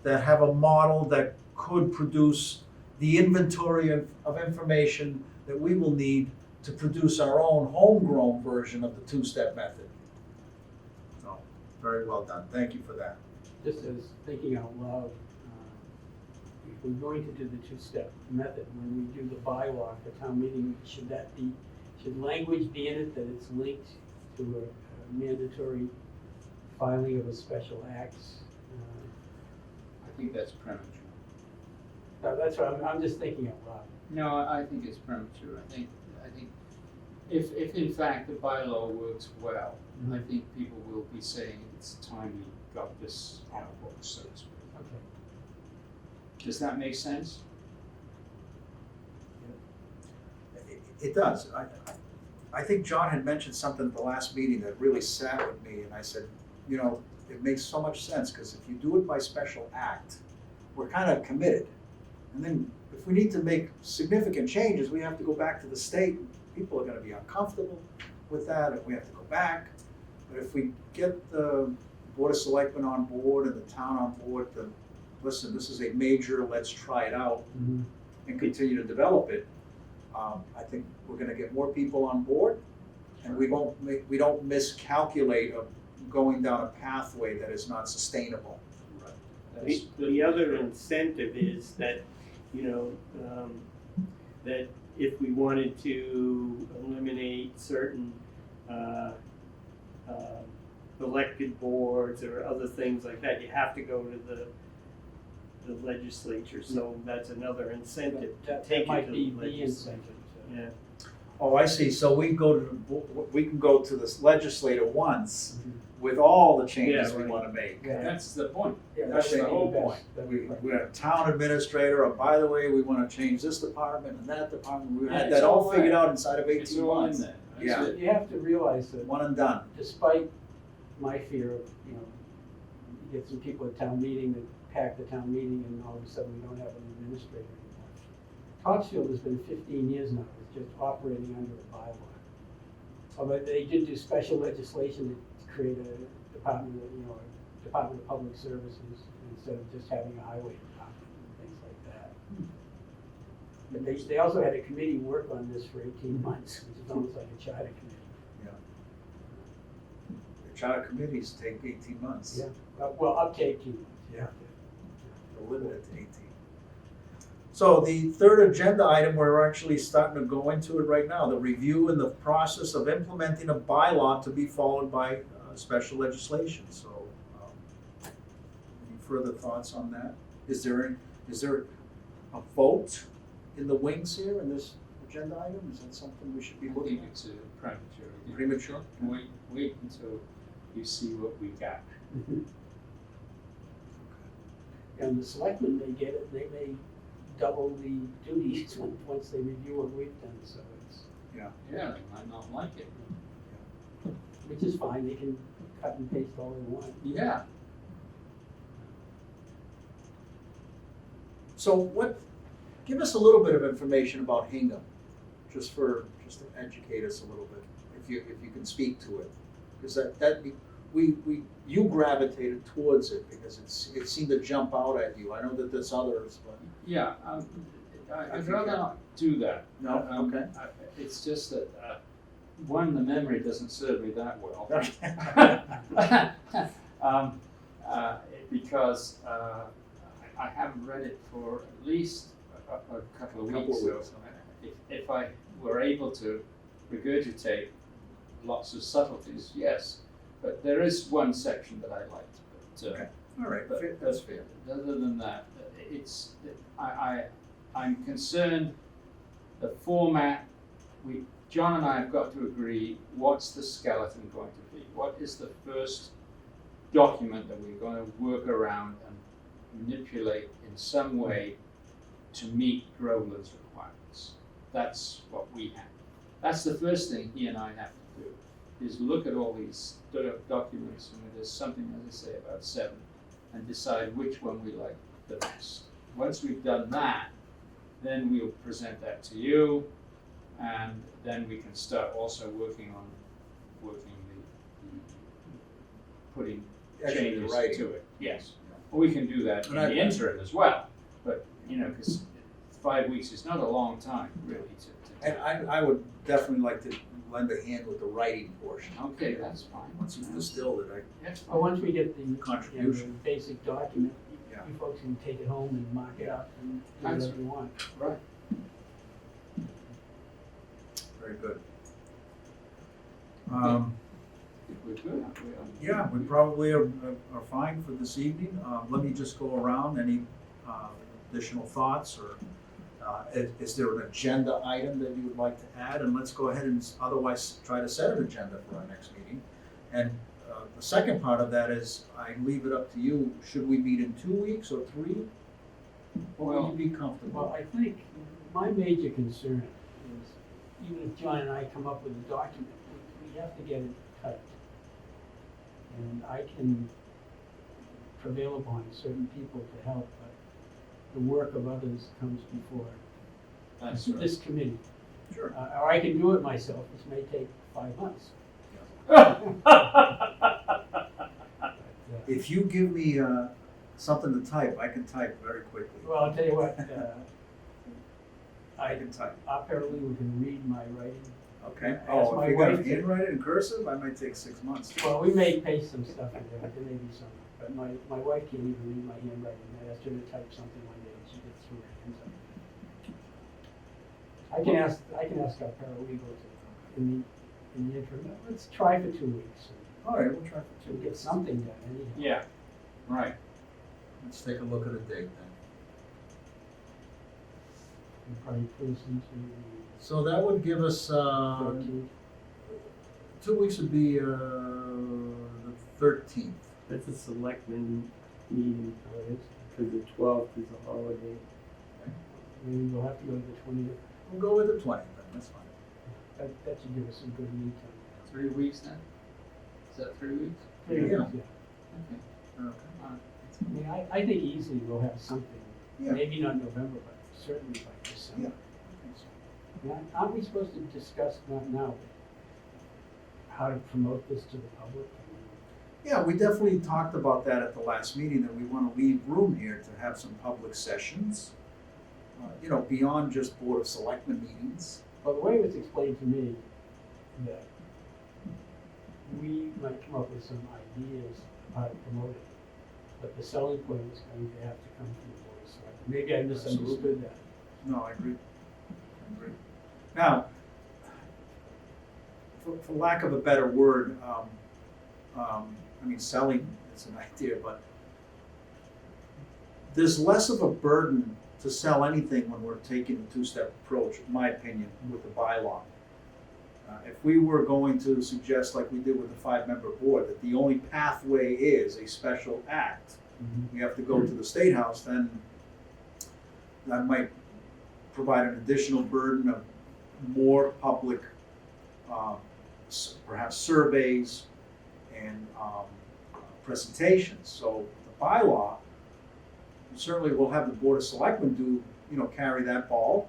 Speaker 1: that have a model that could produce the inventory of information that we will need to produce our own homegrown version of the two-step method. So, very well done. Thank you for that.
Speaker 2: Just as thinking out loud, if we're going to do the two-step method, when we do the bylaw for town meeting, should language be in it that it's linked to a mandatory filing of a special acts?
Speaker 3: I think that's premature.
Speaker 2: That's what I'm just thinking out loud.
Speaker 3: No, I think it's premature. I think if in fact the bylaw works well,
Speaker 2: Mhm.
Speaker 3: I think people will be saying it's time we got this on our books, so to speak.
Speaker 2: Okay.
Speaker 3: Does that make sense?
Speaker 1: It does. I think John had mentioned something at the last meeting that really sat with me, and I said, it makes so much sense, because if you do it by special act, we're kind of committed. And then if we need to make significant changes, we have to go back to the state. People are going to be uncomfortable with that if we have to go back. But if we get the Board of Selectmen on board and the town on board to, listen, this is a major, let's try it out
Speaker 2: Mhm.
Speaker 1: and continue to develop it, I think we're gonna get more people on board, and we don't miscalculate of going down a pathway that is not sustainable.
Speaker 4: The other incentive is that, that if we wanted to eliminate certain elected boards or other things like that, you have to go to the legislature, so that's another incentive to
Speaker 2: That
Speaker 4: take it
Speaker 2: might
Speaker 4: to
Speaker 2: be
Speaker 4: the
Speaker 2: the
Speaker 4: legislature.
Speaker 2: incentive. So.
Speaker 4: Yeah.
Speaker 1: Oh, I see, so we can go to the legislator once
Speaker 2: Mhm.
Speaker 1: with all the changes
Speaker 4: Yeah,
Speaker 1: we
Speaker 4: right.
Speaker 1: wanna make.
Speaker 2: Yeah.
Speaker 3: That's the point.
Speaker 2: Yeah,
Speaker 1: That's
Speaker 2: that'd
Speaker 1: the
Speaker 2: be
Speaker 1: whole
Speaker 2: best.
Speaker 1: point.
Speaker 2: That'd be
Speaker 1: We
Speaker 2: right.
Speaker 1: have a town administrator, or by the way, we wanna change this department and that department, we
Speaker 3: Yeah,
Speaker 1: had
Speaker 3: it's
Speaker 1: that all
Speaker 3: all
Speaker 1: figured
Speaker 3: there.
Speaker 1: out inside of
Speaker 3: It's
Speaker 1: 18
Speaker 3: all in
Speaker 1: months.
Speaker 3: there. That's
Speaker 1: Yeah.
Speaker 3: it.
Speaker 2: You have to realize that
Speaker 1: One and done.
Speaker 2: despite my fear of, you get some people at town meeting that pack the town meeting and all of a sudden we don't have an administrator anymore. Topsfield has been 15 years now, it's just operating under a bylaw. Although they did do special legislation to create a department of public services instead of just having a highway department and things like that. But they also had a committee work on this for 18 months, which is almost like a charter committee.
Speaker 1: The charter committees take 18 months.
Speaker 2: Yeah. Well, up to 18 months.
Speaker 1: Yeah. They'll limit it to 18. So the third agenda item, we're actually starting to go into it right now, the review and the process of implementing a bylaw to be followed by special legislation. So, any further thoughts on that? Is there a vote in the wings here in this agenda item? Is that something we should be
Speaker 3: I
Speaker 1: looking
Speaker 3: think
Speaker 1: at?
Speaker 3: it's premature.
Speaker 1: Premature?
Speaker 3: Wait until you see what we got.
Speaker 2: And the selectmen may get it, they may double the duties once they review what we've done, so it's,
Speaker 3: Yeah, they might not like it.
Speaker 2: which is fine, they can cut and paste all they want.
Speaker 3: Yeah.
Speaker 1: So give us a little bit of information about Hingham, just to educate us a little bit, if you can speak to it. Because you gravitated towards it because it seemed to jump out at you. I know that there's others, but.
Speaker 3: Yeah, I'd rather not do that.
Speaker 1: No? Okay.
Speaker 3: It's just that, one, the memory doesn't serve me that well. Because I haven't read it for at least a couple of weeks. So if I were able to regurgitate lots of subtleties, yes. But there is one section that I liked. But,
Speaker 1: Okay. All right,
Speaker 3: but
Speaker 1: that's fair.
Speaker 3: Other than that, I'm concerned the format. John and I have got to agree. What's the skeleton going to be? What is the first document that we're going to work around and manipulate in some way to meet Groveland's requirements? That's what we have. That's the first thing he and I have to do, is look at all these documents, and there's something, as I say, about 7, and decide which one we like the best. Once we've done that, then we'll present that to you, and then we can start also working putting
Speaker 1: Actually,
Speaker 3: changes
Speaker 1: writing.
Speaker 3: to it. Yes. We can do that in the interim as well, but, because 5 weeks is not a long time, really, to
Speaker 1: And I would definitely like to lend a hand with the writing portion.
Speaker 3: Okay, that's fine.
Speaker 1: Once you've distilled it,
Speaker 3: That's
Speaker 2: But
Speaker 3: fine.
Speaker 2: once we get the
Speaker 1: Contribution.
Speaker 2: the basic document,
Speaker 1: Yeah.
Speaker 2: you folks can take it home and mark it up and do
Speaker 3: That's
Speaker 2: whatever you want.
Speaker 3: Right.
Speaker 1: Very good.
Speaker 3: If we're good,
Speaker 1: Yeah, we probably are fine for this evening. Let me just go around, any additional thoughts, or is there an agenda item that you would like to add? And let's go ahead and otherwise try to set an agenda for our next meeting. And the second part of that is, I leave it up to you, should we meet in 2 weeks or 3? What
Speaker 3: Well-
Speaker 1: would you be comfortable?
Speaker 2: Well, I think my major concern is, even if John and I come up with a document, we have to get it typed. And I can prevail upon certain people to help, but the work of others comes before
Speaker 3: That's right.
Speaker 2: this committee.
Speaker 1: Sure.
Speaker 2: Or I can do it myself, which may take 5 months. Yeah.
Speaker 1: If you give me something to type, I can type very quickly.
Speaker 2: Well, I'll tell you what,
Speaker 1: I can type.
Speaker 2: our paralegal can read my writing.
Speaker 1: Okay.
Speaker 2: Ask
Speaker 1: Oh,
Speaker 2: my
Speaker 1: if you're gonna
Speaker 2: wife to-
Speaker 1: handwrite it in cursive, I might take 6 months.
Speaker 2: Well, we may paste some stuff in there, there may be some, but my wife can't even read my handwriting. I asked her to type something one day, and she gets through her hands up. I can ask our paralegal to, in the interim, let's try for 2 weeks,
Speaker 1: All right, we'll try for
Speaker 2: to
Speaker 1: 2
Speaker 2: get
Speaker 1: weeks.
Speaker 2: something done anyhow.
Speaker 3: Yeah, right.
Speaker 1: Let's take a look at a date then.
Speaker 2: And probably put us into
Speaker 1: So that would give us,
Speaker 2: the 13th.
Speaker 1: 2 weeks would be the 13th.
Speaker 4: That's a selectmen meeting,
Speaker 2: Oh, it is.
Speaker 4: because the 12th is a holiday.
Speaker 2: Maybe we'll have to go to the 20th.
Speaker 1: We'll go with the 20th then, that's fine.
Speaker 2: That should give us some good lead time.
Speaker 3: 3 weeks then? Is that 3 weeks?
Speaker 2: Three weeks,
Speaker 1: Yeah.
Speaker 2: yeah.
Speaker 3: Okay.
Speaker 1: Okay.
Speaker 2: I mean, I think easily we'll have something,
Speaker 1: Yeah.
Speaker 2: maybe not November, but certainly by
Speaker 1: Yeah.
Speaker 2: December.
Speaker 1: I think so.
Speaker 2: Now, aren't we supposed to discuss, not now, but how to promote this to the public?
Speaker 1: Yeah, we definitely talked about that at the last meeting, that we want to leave room here to have some public sessions, beyond just Board of Selectmen meetings.
Speaker 2: Well, the way it was explained to me, that we might come up with some ideas of how to promote it, but the selling point is going to have to come from the Board of Selectmen. Maybe I misunderstood that.
Speaker 1: No, I agree. Now, for lack of a better word, selling is an idea, but there's less of a burden to sell anything when we're taking a two-step approach, in my opinion, with the bylaw. If we were going to suggest, like we did with the 5-member board, that the only pathway is a special act, we have to go to the State House, then that might provide an additional burden of more public, perhaps surveys and presentations. So the bylaw, certainly we'll have the Board of Selectmen carry that ball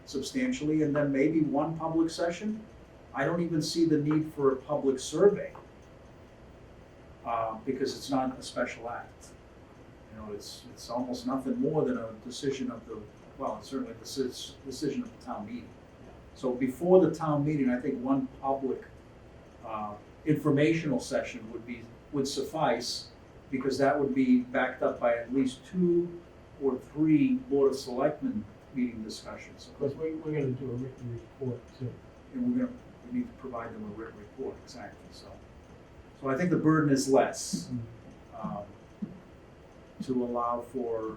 Speaker 1: substantially, and then maybe one public session. I don't even see the need for a public survey, because it's not a special act. It's almost nothing more than a decision of it's certainly a decision of the town meeting. So before the town meeting, I think one public informational session would suffice, because that would be backed up by at least 2 or 3 Board of Selectmen meeting discussions.
Speaker 2: Because we're gonna do a written report too.
Speaker 1: And we need to provide them a written report, exactly, so I think the burden is less, to allow for,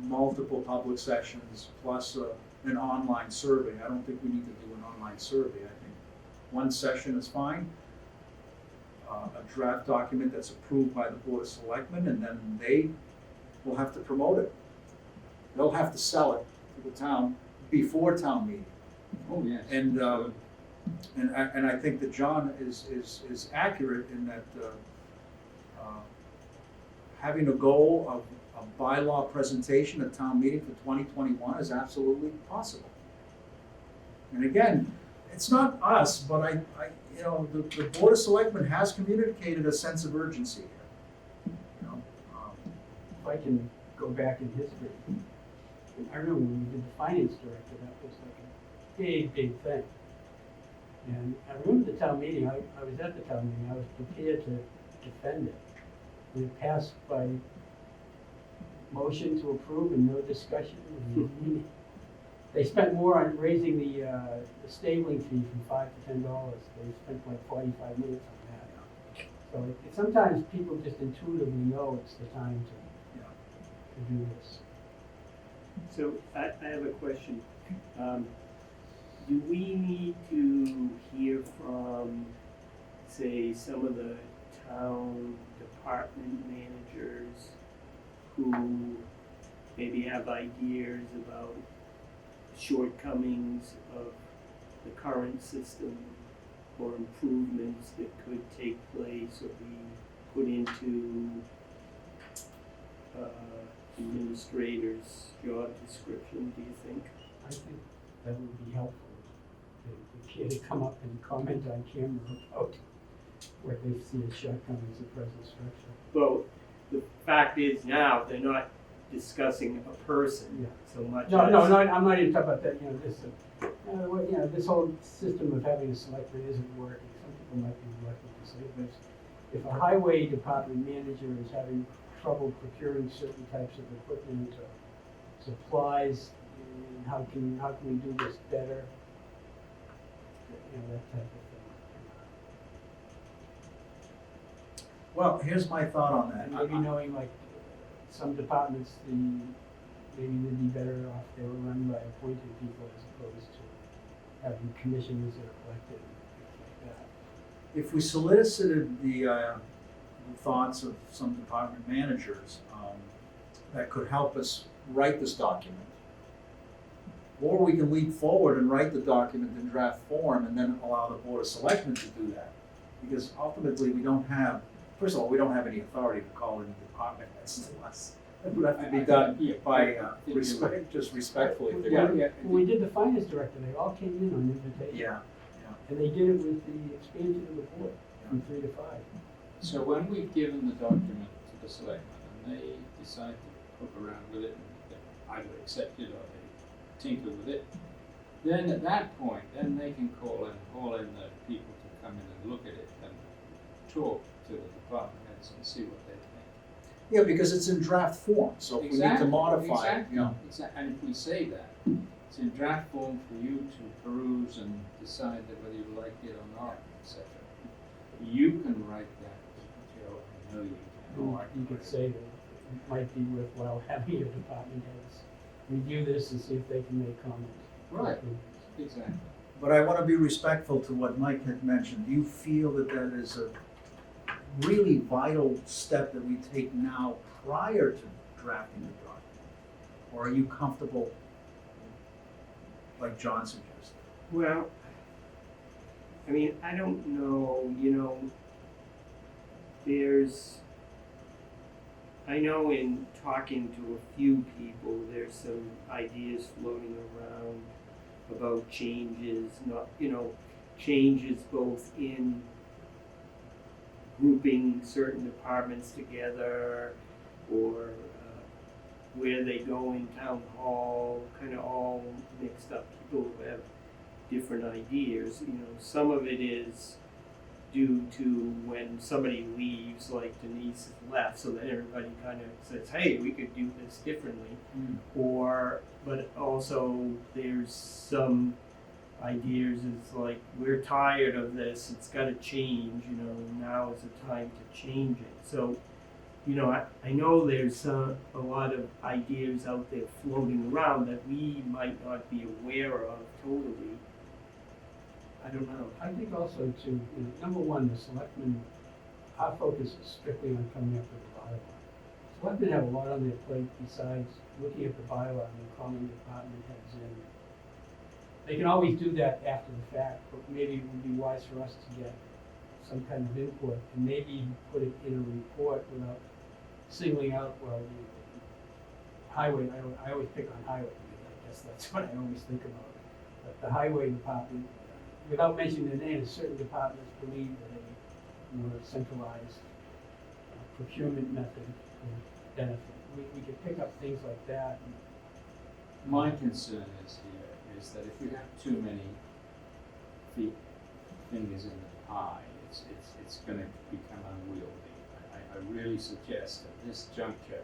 Speaker 1: multiple public sessions plus, an online survey. I don't think we need to do an online survey. I think one session is fine. A draft document that's approved by the Board of Selectmen, and then they will have to promote it. They'll have to sell it to the town before town meeting.
Speaker 3: Oh, yes.
Speaker 1: And I think that John is accurate in that, having a goal of a bylaw presentation at town meeting for 2021 is absolutely possible. And again, it's not us, but the Board of Selectmen has communicated a sense of urgency here.
Speaker 2: If I can go back in history, I remember when we did the finance director, that was like a big, big thing. And I remember the town meeting, I was at the town meeting, I was prepared to defend it. And it passed by motion to approve and no discussion. They spent more on raising the stabling fee from $5 to $10. They spent like 45 minutes on that. So sometimes people just intuitively know it's the time to do this.
Speaker 4: So I have a question. Do we need to hear from, say, some of the town department managers who maybe have ideas about shortcomings of the current system or improvements that could take place or be put into administrator's job description, do you think?
Speaker 2: I think that would be helpful, to care to come up and comment on camera about what they see as shortcomings of present structure.
Speaker 4: Well, the fact is now, they're not discussing a person
Speaker 2: Yeah.
Speaker 4: so much
Speaker 2: No,
Speaker 4: as.
Speaker 2: no, no, I'm not even talking about that, this whole system of having a selectman isn't working. Some people might be reluctant to say this. If a highway department manager is having trouble procuring certain types of equipment or supplies, and how can we do this better? That type of thing.
Speaker 1: Well, here's my thought on that.
Speaker 2: And maybe knowing like some departments, maybe they'd be better off they were run by appointed people as opposed to having commissioners that are elected and things like that.
Speaker 1: If we solicited the thoughts of some department managers that could help us write this document, or we can leap forward and write the document in draft form and then allow the Board of Selectmen to do that. Because ultimately, we don't have any authority to call any department heads to us. It would have to be done by respectfully. if they're gonna-
Speaker 2: When we did the finance director, they all came in on invitation.
Speaker 1: Yeah,
Speaker 2: And they did it with the expansion of the board from 3 to 5.
Speaker 3: So when we've given the document to the selectmen and they decide to poke around with it and they either accept it or they tinker with it, then at that point, then they can call in the people to come in and look at it and talk to the department heads and see what they think.
Speaker 1: yeah, because it's in draft form, so if we need to modify it,
Speaker 3: And if we say that, it's in draft form for you to peruse and decide that whether you like it or not, etc. You can write that, Joe, I know you can. or I
Speaker 2: You
Speaker 3: can
Speaker 2: could
Speaker 3: write
Speaker 2: say that it might be worthwhile having your department heads review this and see if they can make comments.
Speaker 3: Right. Exactly.
Speaker 1: But I want to be respectful to what Mike had mentioned. Do you feel that that is a really vital step that we take now prior to drafting the document? Or are you comfortable, like John suggested?
Speaker 4: Well, I mean, I don't know, I know in talking to a few people, there's some ideas floating around about changes, changes both in grouping certain departments together or where they go in town hall, kind of all mixed up. People have different ideas. Some of it is due to when somebody leaves, like Denise has left, so that everybody kind of says, hey, we could do this differently. But also there's some ideas, it's like, we're tired of this, it's gotta change, now is the time to change it. So, I know there's a lot of ideas out there floating around that we might not be aware of totally. I don't know.
Speaker 2: I think also too, number one, the selectmen, our focus is strictly on coming up with a bylaw. Selectmen have a lot on their plate besides looking at the bylaw and calling department heads in. They can always do that after the fact, but maybe it would be wise for us to get some kind of input and maybe put it in a report without singling out, highway, I always pick on highway, because I guess that's what I always think about. But the highway department, without mentioning their names, certain departments believe that a more centralized procurement method would benefit. We could pick up things like that.
Speaker 3: My concern is that if we have too many fingers in the pie, it's going to become unwieldy. I really suggest at this juncture,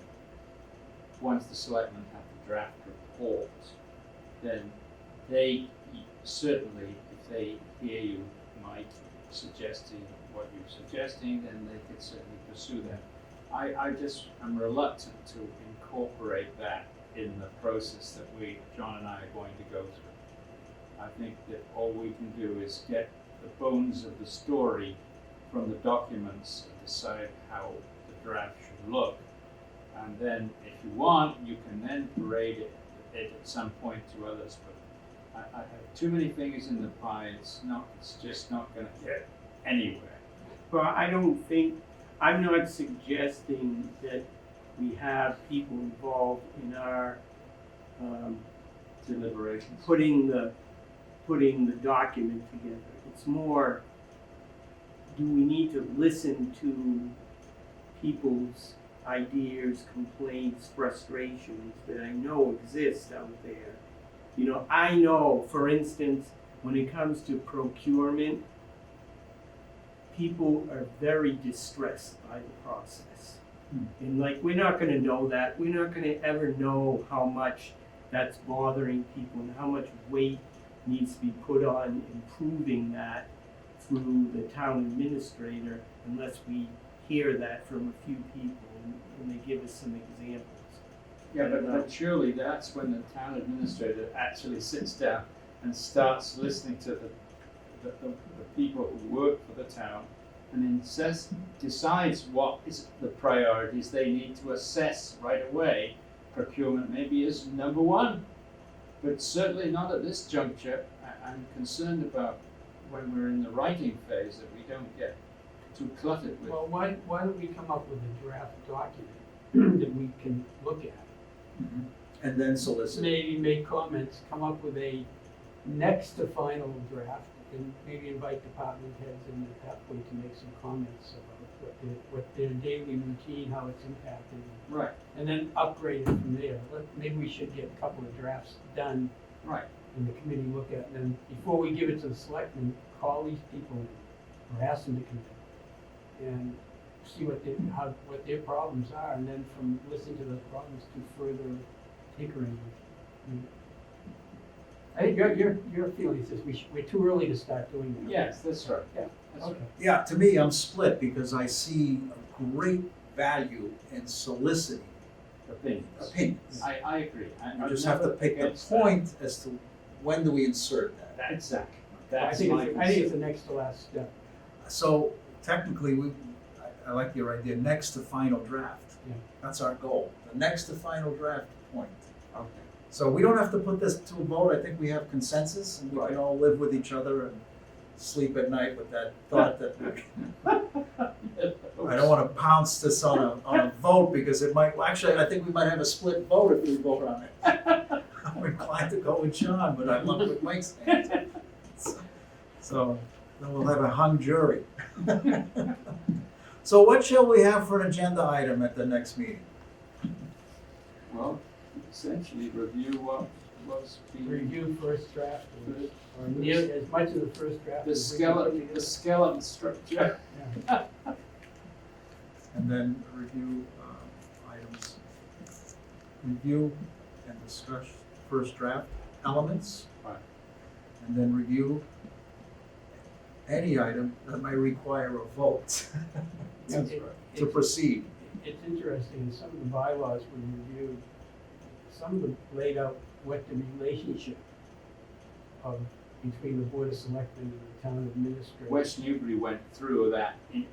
Speaker 3: once the selectmen have the draft report, then they certainly, if they hear you, Mike, suggesting what you're suggesting, then they could certainly pursue that. I'm reluctant to incorporate that in the process that John and I are going to go through. I think that all we can do is get the bones of the story from the documents and decide how the draft should look. And then, if you want, you can then parade it at some point to others. But I have too many fingers in the pie. It's just not going to get anywhere.
Speaker 4: But I'm not suggesting that we have people involved in our
Speaker 3: Deliberations.
Speaker 4: putting the document together. It's more do we need to listen to people's ideas, complaints, frustrations that I know exist out there? You know, I know, for instance, when it comes to procurement, people are very distressed by the process. And like, we're not gonna know that. We're not gonna ever know how much that's bothering people and how much weight needs to be put on improving that through the town administrator unless we hear that from a few people and they give us some examples.
Speaker 3: Yeah, but surely that's when the town administrator actually sits down and starts listening to the people who work for the town and then decides what is the priorities they need to assess right away. Procurement maybe is number one, but certainly not at this juncture. I'm concerned about when we're in the writing phase that we don't get too cluttered with.
Speaker 2: Well, why don't we come up with a draft document that we can look at?
Speaker 1: And then solicit.
Speaker 2: Maybe make comments, come up with a next to final draft, and maybe invite department heads in at that point to make some comments about what their daily routine, how it's impacted.
Speaker 3: Right,
Speaker 2: And then upgrade it from there. Maybe we should get a couple of drafts done
Speaker 3: right.
Speaker 2: and the committee look at, and then before we give it to the selectmen, call these people or ask them to come in and see what their problems are, and then from listening to those problems to further tinkering. I think your feeling is we're too early to start doing that.
Speaker 3: Yes, that's right.
Speaker 2: Yeah.
Speaker 3: That's
Speaker 2: Okay.
Speaker 3: right.
Speaker 1: Yeah, to me, I'm split because I see a great value in soliciting
Speaker 3: Opinions.
Speaker 1: opinions.
Speaker 3: I agree.
Speaker 1: You just have to pick the point as to when do we insert that.
Speaker 3: Exactly.
Speaker 2: I
Speaker 3: That's
Speaker 2: think
Speaker 3: my
Speaker 2: it's the next to last step.
Speaker 1: So technically, I like your idea, next to final draft.
Speaker 2: Yeah.
Speaker 1: That's our goal, the next to final draft point.
Speaker 3: Okay.
Speaker 1: So we don't have to put this to a vote, I think we have consensus, and we can
Speaker 3: Right.
Speaker 1: all live with each other and sleep at night with that thought that I don't wanna pounce this on a vote, because it might, well, actually, I think we might have a split vote if we vote on it. I'm inclined to go with John, but I love what Mike's saying. So, then we'll have a hung jury. So what shall we have for an agenda item at the next meeting?
Speaker 3: Well, essentially review what was being,
Speaker 2: Review first draft, or near as much of the first draft.
Speaker 3: the
Speaker 2: as we can put
Speaker 3: skeleton,
Speaker 2: together.
Speaker 3: the skeleton structure.
Speaker 2: Yeah.
Speaker 1: And then review items, review and discuss first draft elements.
Speaker 3: Right.
Speaker 1: And then review any item that might require a vote
Speaker 2: Yeah,
Speaker 1: to proceed.
Speaker 2: It's interesting, in some of the bylaws we reviewed, some of them laid out what the relationship between the Board of Selectmen and the town administrator.
Speaker 3: West Newbury went through that in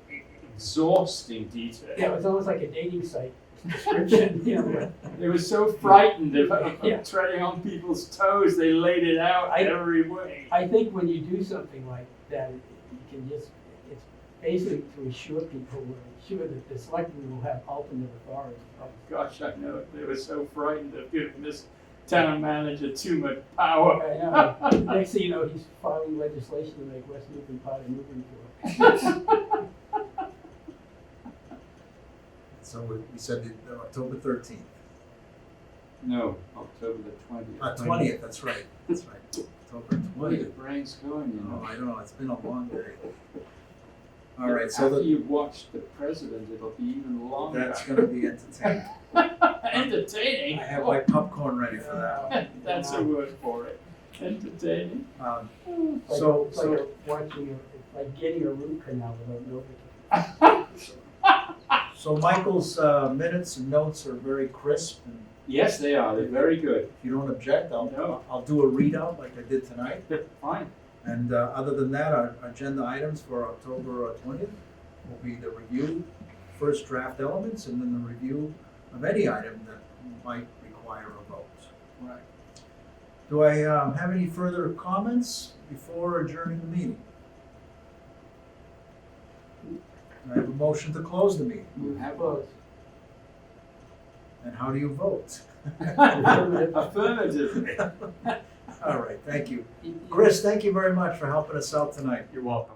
Speaker 3: exhausting detail.
Speaker 2: Yeah, it was almost like a dating site description, you know.
Speaker 3: They were so frightened of
Speaker 2: Yeah.
Speaker 3: treading on people's toes, they laid it out every way.
Speaker 2: I think when you do something like that, you can just, it's basically to assure people, ensure that the selectmen will have ultimate authority.
Speaker 3: Oh, gosh, I know, they were so frightened of giving this town manager too much power.
Speaker 2: I know. Next thing you know, he's filing legislation to make West Newbury part of Newburyport.
Speaker 1: So we said October 13th.
Speaker 3: No, October the 20th.
Speaker 1: 20th, that's right, that's right, October
Speaker 3: Boy, the
Speaker 1: 20th.
Speaker 3: brain's going, you
Speaker 1: Oh,
Speaker 3: know.
Speaker 1: I know, it's been a long day. All right, so
Speaker 3: After you've watched the president, it'll be even longer.
Speaker 1: that's gonna be entertaining.
Speaker 3: Entertaining.
Speaker 1: I have my popcorn ready for that.
Speaker 3: That's a word for it. Entertaining.
Speaker 1: So,
Speaker 2: It's like getting a root canal without Novocaine.
Speaker 1: so Michael's minutes and notes are very crisp, and
Speaker 3: Yes, they are. They're very good.
Speaker 1: if you don't object,
Speaker 3: No.
Speaker 1: I'll do a readout like I did tonight.
Speaker 3: Fine.
Speaker 1: And other than that, our agenda items for October 20th will be the review, first draft elements, and then the review of any item that might require a vote.
Speaker 3: Right.
Speaker 1: Do I have any further comments before adjourning the meeting? Do I have a motion to close the meeting?
Speaker 3: You have
Speaker 2: Close.
Speaker 1: And how do you vote?
Speaker 3: Affirmative.
Speaker 1: All right, thank you. Chris, thank you very much for helping us out tonight.
Speaker 3: You're welcome.